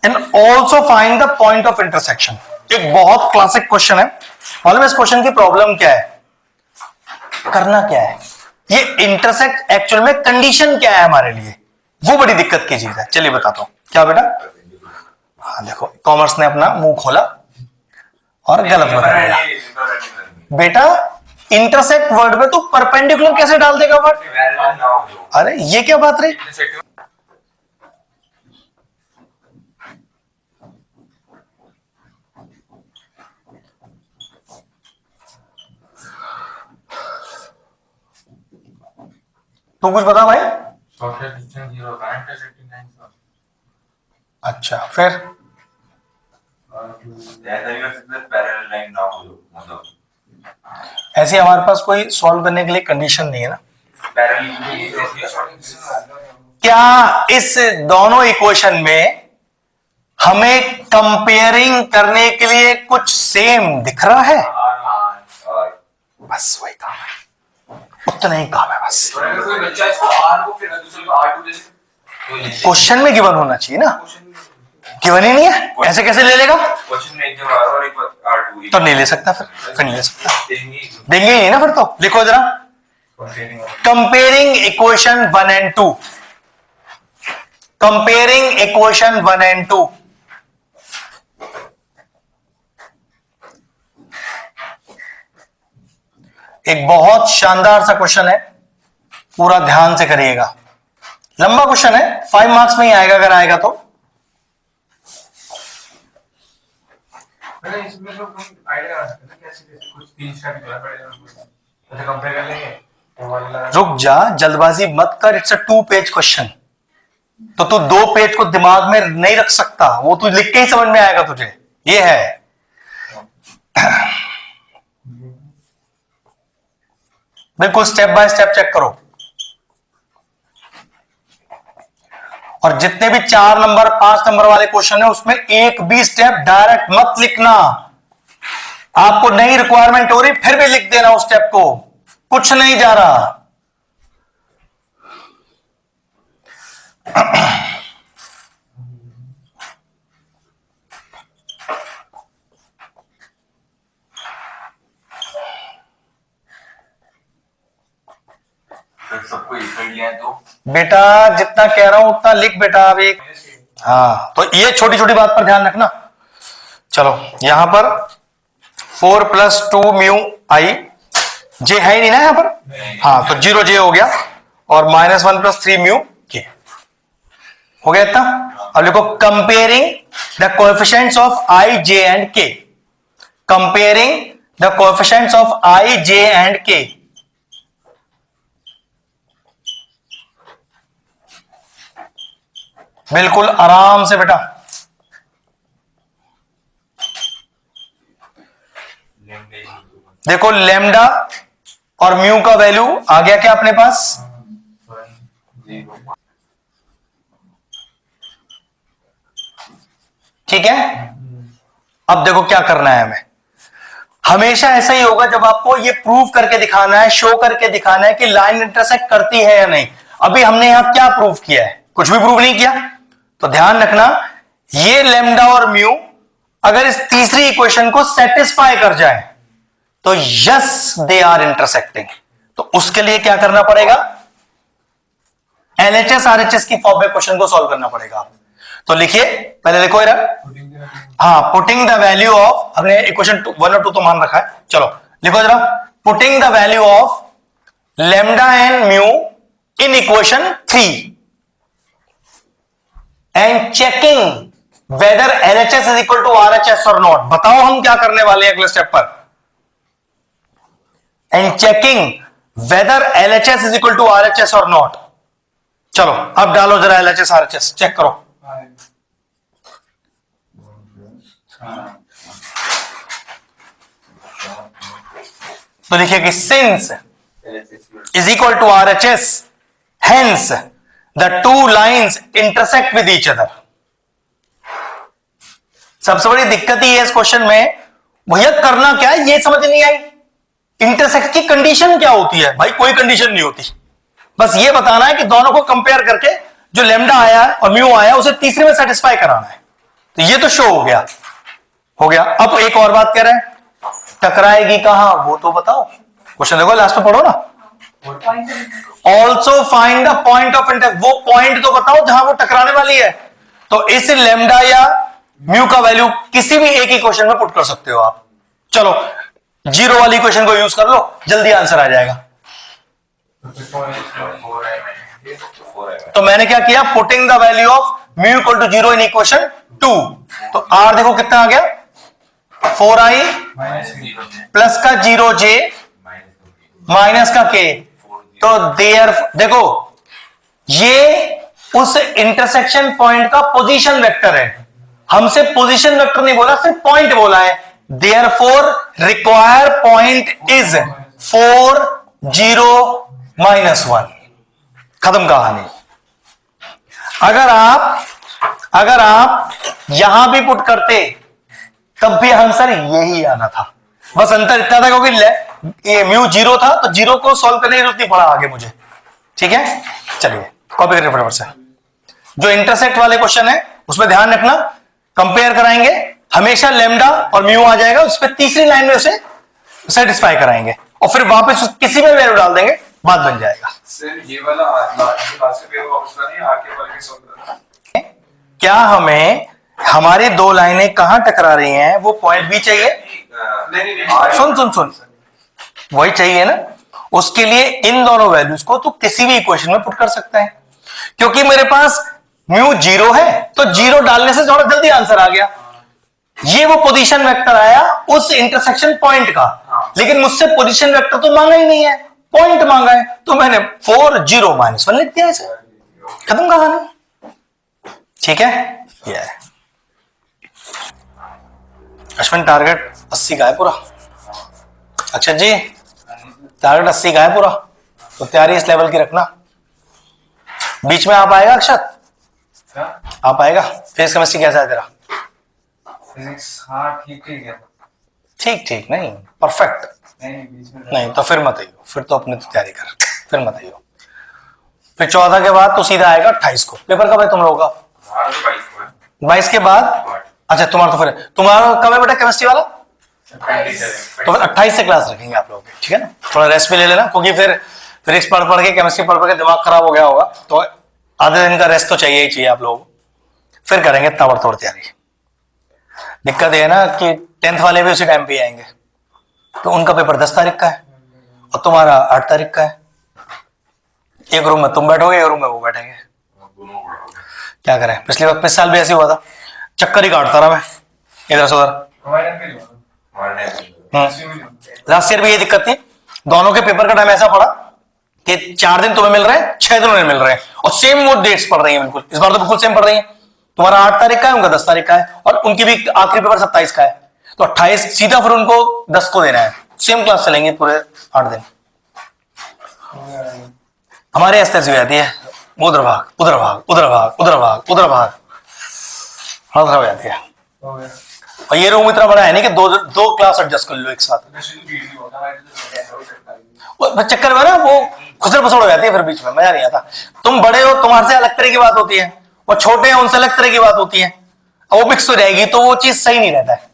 and also find the point of intersection. एक बहुत क्लासिक क्वेश्चन है। मालूम है इस क्वेश्चन की प्रॉब्लम क्या है, करना क्या है, ये इंटरसेक्ट एक्चुअल में कंडीशन क्या है हमारे लिए, वो बड़ी दिक्कत की चीज है। चलिए बताता हूं क्या बेटा। हाँ देखो, कॉमर्स ने अपना मुंह खोला और गलत बता दिया। बेटा इंटरसेक्ट वर्ड में तू परपेंडिकुलर कैसे डाल देगा वर्ड? अरे ये क्या बात रही। तू कुछ बता भाई। अच्छा फिर पैरेलल लाइन ना हो मतलब ऐसे हमारे पास कोई सॉल्व करने के लिए कंडीशन नहीं है ना। क्या इस दोनों इक्वेशन में हमें कंपेयरिंग करने के लिए कुछ सेम दिख रहा है? बस वही काम है, उतना ही काम है बस। कोई बच्चा इसको R को फिर दूसरे को R2 दे क्वेश्चन में गिवन होना चाहिए ना, गिवन ही नहीं है, ऐसे कैसे ले लेगा? क्वेश्चन में एक जगह और एक पार्ट 2 तो नहीं ले सकता, फिर नहीं ले सकता, देंगे। देंगे ही नहीं ना फिर। तो लिखो जरा, comparing equation 1 and 2, comparing equation 1 and 2। एक बहुत शानदार सा क्वेश्चन है, पूरा ध्यान से करिएगा। लंबा क्वेश्चन है, 5 मार्क्स में ही आएगा अगर आएगा तो। मैंने इसमें तो कोई आइडिया आ सकता है कैसे कुछ 3 स्टेप निकला पड़ेगा, तो कंपेयर कर लेंगे तो वाला लगा। रुक जा, जल्दबाजी मत कर, इट्स अ 2 पेज क्वेश्चन। तो तू 2 पेज को दिमाग में नहीं रख सकता, वो तू लिख के ही समझ में आएगा तुझे, ये है। बिल्कुल स्टेप बाय स्टेप चेक करो, और जितने भी 4 नंबर 5 नंबर वाले क्वेश्चन है उसमें एक भी स्टेप डायरेक्ट मत लिखना। आपको नई रिक्वायरमेंट हो रही फिर भी लिख देना उस स्टेप को, कुछ नहीं जा रहा। सबको इसमें लिया है तो बेटा जितना कह रहा हूं उतना लिख बेटा अब एक। हाँ, तो ये छोटी छोटी बात पर ध्यान रखना। चलो यहां पर 4 + 2 म्यू आई, जे है ही नहीं ना यहां पर, हाँ तो 0 जे हो गया, और -1 + 3 म्यू के हो गया इतना। अब लिखो comparing the coefficients of i, j and k, comparing the coefficients of i, j and k. बिल्कुल आराम से बेटा, देखो लेमडा और म्यू का वैल्यू आ गया क्या अपने पास, ठीक है। अब देखो क्या करना है हमें, हमेशा ऐसा ही होगा जब आपको ये प्रूव करके दिखाना है, शो करके दिखाना है कि लाइन इंटरसेक्ट करती है या नहीं। अभी हमने यहां क्या प्रूव किया है, कुछ भी प्रूव नहीं किया। तो ध्यान रखना, ये लेमडा और म्यू अगर इस तीसरी इक्वेशन को सेटिस्फाई कर जाए तो यस दे आर इंटरसेक्टिंग। तो उसके लिए क्या करना पड़ेगा, एलएचएस आरएचएस की फॉर्म में क्वेश्चन को सॉल्व करना पड़ेगा। तो लिखिए, पहले लिखो इधर, हाँ, पुटिंग द वैल्यू ऑफ, हमने इक्वेशन 1 और 2 तो मान रखा है, चलो लिखो जरा, putting the value of lambda and mu in equation 3 and checking whether LHS is equal to RHS और नॉट। बताओ हम क्या करने वाले हैं अगले स्टेप पर, and checking whether LHS is equal to RHS और नॉट। चलो अब डालो जरा एलएचएस आरएचएस, चेक करो। तो लिखिए कि since is equal to RHS, hence the 2 lines intersect with each other. सबसे बड़ी दिक्कत ही है इस क्वेश्चन में, भैया करना क्या है ये समझ नहीं आई। इंटरसेक्ट की कंडीशन क्या होती है, भाई कोई कंडीशन नहीं होती, बस ये बताना है कि दोनों को कंपेयर करके जो लेमडा आया और म्यू आया उसे तीसरे में सेटिस्फाई कराना है। तो ये तो शो हो गया, हो गया। अब एक और बात कह रहे हैं, टकराएगी कहां वो तो बताओ, क्वेश्चन देखो लास्ट में पढ़ो ना। Also find the point of intersect, वो पॉइंट तो बताओ जहां वो टकराने वाली है। तो इस लेमडा या म्यू का वैल्यू किसी भी एक ही क्वेश्चन में पुट कर सकते हो आप। चलो 0 वाली क्वेश्चन को यूज कर लो, जल्दी आंसर आ जाएगा। तो मैंने क्या किया, putting the value of mu equal to 0 in equation 2। तो आर देखो कितना आ गया, 4i प्लस का 0j माइनस का k। तो देयर देखो ये उस इंटरसेक्शन पॉइंट का पोजीशन वेक्टर है, हमसे पोजीशन वेक्टर नहीं बोला, सिर्फ पॉइंट बोला है। देयरफॉर रिक्वायर पॉइंट इज 4 0 -1, खत्म कहानी। अगर आप यहां भी पुट करते तब भी आंसर यही आना था, बस अंतर इतना था क्योंकि ये म्यू 0 था तो 0 को सॉल्व करने की जरूरत नहीं पड़ा आगे मुझे, ठीक है। चलिए कॉपी करिए फटाफट से। जो इंटरसेक्ट वाले क्वेश्चन है उसमें ध्यान रखना, कंपेयर कराएंगे हमेशा लेमडा और म्यू आ जाएगा, उस पर तीसरी लाइन में उसे सेटिस्फाई कराएंगे और फिर वापस किसी में वैल्यू डाल देंगे, बात बन जाएगा। सर ये वाला लास्ट के पेपर वापस लानी है, आगे वाले के सॉल्व करना। क्या हमें हमारी दो लाइनें कहां टकरा रही हैं वो पॉइंट भी चाहिए? नहीं सुन सुन सुन, वही चाहिए ना। उसके लिए इन दोनों वैल्यूज को तो किसी भी इक्वेशन में पुट कर सकता है, क्योंकि मेरे पास म्यू 0 है तो 0 डालने से थोड़ा जल्दी आंसर आ गया। ये वो पोजीशन वेक्टर आया उस इंटरसेक्शन पॉइंट का, लेकिन मुझसे पोजीशन वेक्टर तो मांगा ही नहीं है, पॉइंट मांगा है, तो मैंने 4 0 -1 लिख दिया इसे, खत्म कहानी। ठीक है, ये है अश्विन। टारगेट 80 का है पूरा। अच्छा जी, टारगेट 80 का है पूरा, तो तैयारी इस लेवल की रखना। बीच में आप आएगा अक्षत? आप आएगा? फिजिक्स केमिस्ट्री कैसा है तेरा? फिजिक्स हाँ ठीक है। ठीक ठीक नहीं, परफेक्ट नहीं, तो फिर मत आइयो, फिर तो अपनी तो तैयारी कर, फिर मत आइयो। फिर 14 के बाद तो सीधा आएगा 28 को। पेपर कब है तुम लोगों का? 22 के बाद। अच्छा तुम्हारा तो फिर तुम्हारा कब है बेटा केमिस्ट्री वाला? तो 28 से क्लास रखेंगे आप लोग, ठीक है ना। थोड़ा रेस्ट भी ले लेना, क्योंकि फिर फिजिक्स पढ़ पढ़ के केमिस्ट्री पढ़ पढ़ के दिमाग खराब हो गया होगा, तो आधे दिन का रेस्ट तो चाहिए ही चाहिए आप लोग। फिर करेंगे ताबड़तोड़ तैयारी। दिक्कत ये है ना कि 10th वाले भी उसी टाइम पे आएंगे, तो उनका पेपर 10 तारीख का है और तुम्हारा 8 तारीख का है। एक रूम में तुम बैठोगे, एक रूम में वो बैठेंगे। क्या करें, पिछले साल भी ऐसे हुआ था, चक्कर ही काटता रहा मैं इधर से उधर। लास्ट ईयर भी ये दिक्कत थी, दोनों के पेपर का टाइम ऐसा पड़ा कि 4 दिन तुम्हें मिल रहे हैं, 6 दिन उन्हें मिल रहे हैं, और सेम वो डेट्स पड़ रही हैं बिल्कुल। इस बार तो बिल्कुल सेम पड़ रही हैं, तुम्हारा 8 तारीख का है, उनका 10 तारीख का है, और उनकी भी आखिरी पेपर 27 का है, तो 28 सीधा फिर उनको 10 को देना है। सेम क्लास चलेंगे पूरे 8 दिन। हमारे ऐसे हुई जाती है, उधर भाग उधर भाग उधर भाग उधर भाग उधर भाग, हालत खराब हो जाती है। और ये रूम इतना बड़ा है नहीं कि दो क्लास एडजस्ट कर लो एक साथ। चक्कर में ना वो खुसर पसड़ हो जाती है, फिर बीच में मजा नहीं आता। तुम बड़े हो, तुम्हारे से अलग तरह की बात होती है, वो छोटे हैं उनसे अलग तरह की बात होती है, और वो मिक्स हो जाएगी तो वो चीज सही नहीं रहता है।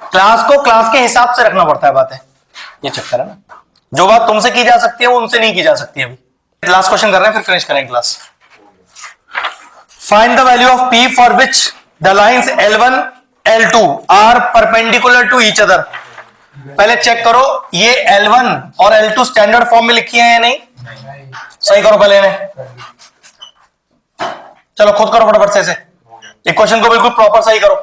क्लास को क्लास के हिसाब से रखना पड़ता है बातें, ये चक्कर है ना। जो बात तुमसे की जा सकती है वो उनसे नहीं की जा सकती। अभी लास्ट क्वेश्चन कर रहे हैं, फिर फिनिश करेंगे class. Find the value of P for which the lines L1 L2 are perpendicular to each other. पहले चेक करो ये L1 और L2 स्टैंडर्ड फॉर्म में लिखी है या नहीं, सही करो पहले इन्हें। चलो खुद करो फटाफट से इसे, इक्वेशन को बिल्कुल प्रॉपर सही करो।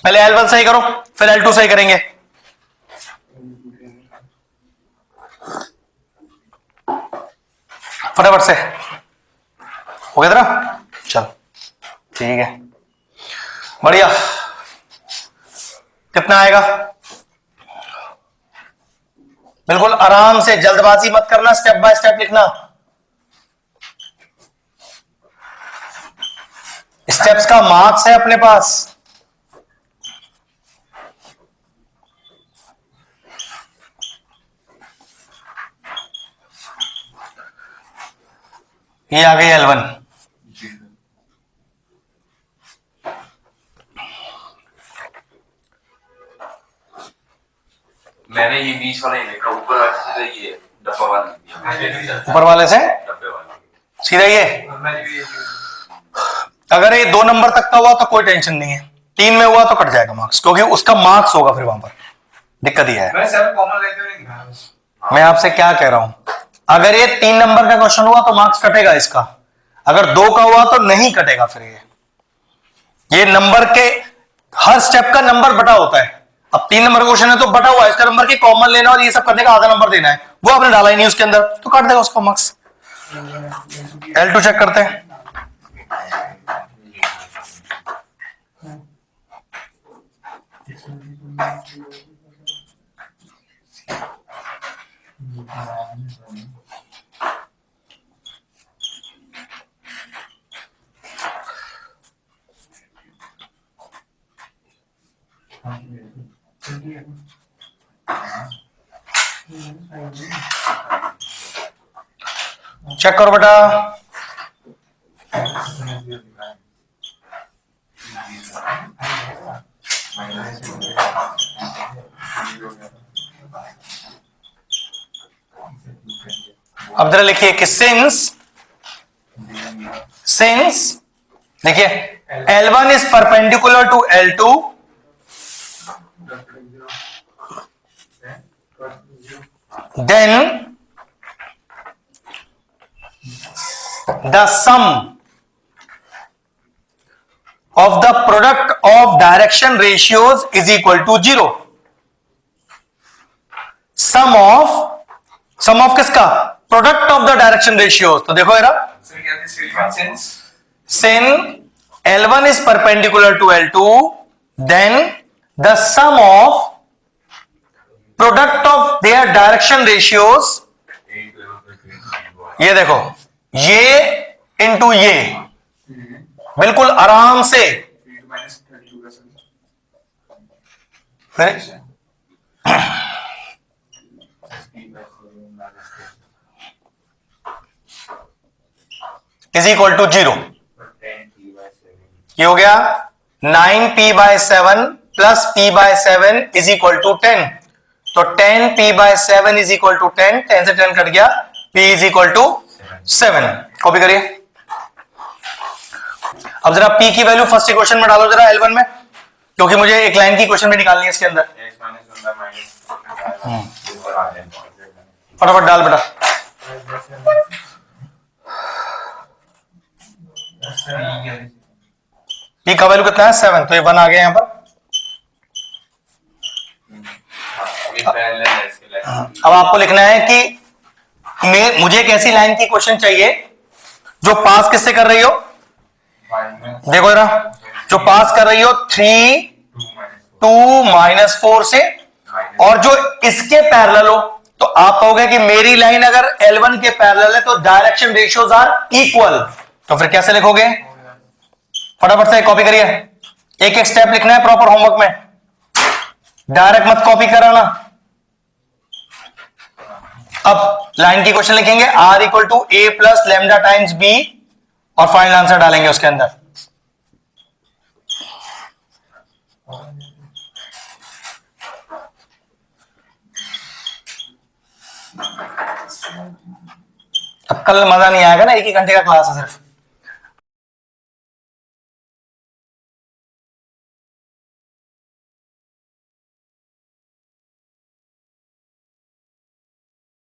पहले L1 सही करो, फिर L2 सही करेंगे। फटाफट से हो गया तेरा? चलो ठीक है, बढ़िया। कितना आएगा? बिल्कुल आराम से, जल्दबाजी मत करना, स्टेप बाय स्टेप लिखना। स्टेप्स का मार्क्स है अपने पास। ये आ गई L1। मैंने ये बीच वाला ही लिखा, ऊपर वाले से ये डब्बा वाला लिख दिया। ऊपर वाले से डब्बे वाला सीधा ये। अगर ये 2 नंबर तक का हुआ तो कोई टेंशन नहीं है, 3 में हुआ तो कट जाएगा मार्क्स, क्योंकि उसका मार्क्स होगा फिर वहां पर। दिक्कत ही है। मैं आपसे क्या कह रहा हूं, अगर ये 3 नंबर का क्वेश्चन हुआ तो मार्क्स कटेगा इसका, अगर 2 का हुआ तो नहीं कटेगा। फिर ये नंबर के हर स्टेप का नंबर बटा होता है। अब 3 नंबर का क्वेश्चन है तो बटा हुआ है, इसका नंबर के कॉमन लेना और ये सब करने का आधा नंबर देना है, वो आपने डाला ही नहीं उसके अंदर, तो काट देगा उसका मार्क्स। L2 चेक करते हैं। चेक करो बेटा। अब जरा लिखिए कि सिंस देखिए L1 is perpendicular to L2, then the sum of the product of direction ratios is equal to 0. sum of किसका? Product of the direction ratios. तो देखो यार, सर क्या थी statement since sin L1 is perpendicular to L2, then the sum of product of their direction ratios, ये देखो, ये into ये, बिल्कुल आराम से -32 का सर फिर इज इक्वल टू 0. ये हो गया 9p/7 plus p/7 is equal to 10. तो 10p/7 इज इक्वल टू 10, 10 से 10 कट गया, p is equal to 7. Copy करिए. अब जरा p की वैल्यू फर्स्ट इक्वेशन में डालो जरा L1 में, क्योंकि मुझे एक लाइन की इक्वेशन भी निकालनी है इसके अंदर. फटाफट डाल बेटा. p का वैल्यू कितना है? 7. तो ये 1 आ गया यहां पर. अब आपको लिखना है कि मुझे एक ऐसी लाइन की क्वेश्चन चाहिए जो पास किससे कर रही हो. देखो जरा, जो पास कर रही हो 3 2 -4 से, और जो इसके पैरेलल हो. तो आप कहोगे कि मेरी लाइन अगर L1 के पैरेलल है तो डायरेक्शन रेशियोज आर इक्वल. तो फिर कैसे लिखोगे? फटाफट से कॉपी करिए. एक एक स्टेप लिखना है प्रॉपर होमवर्क में, डायरेक्ट मत कॉपी कराना. अब लाइन की क्वेश्चन लिखेंगे R equal to A plus lambda times B, और फाइनल आंसर डालेंगे उसके अंदर. अब कल मजा नहीं आएगा ना, 1 ही घंटे का क्लास है सिर्फ.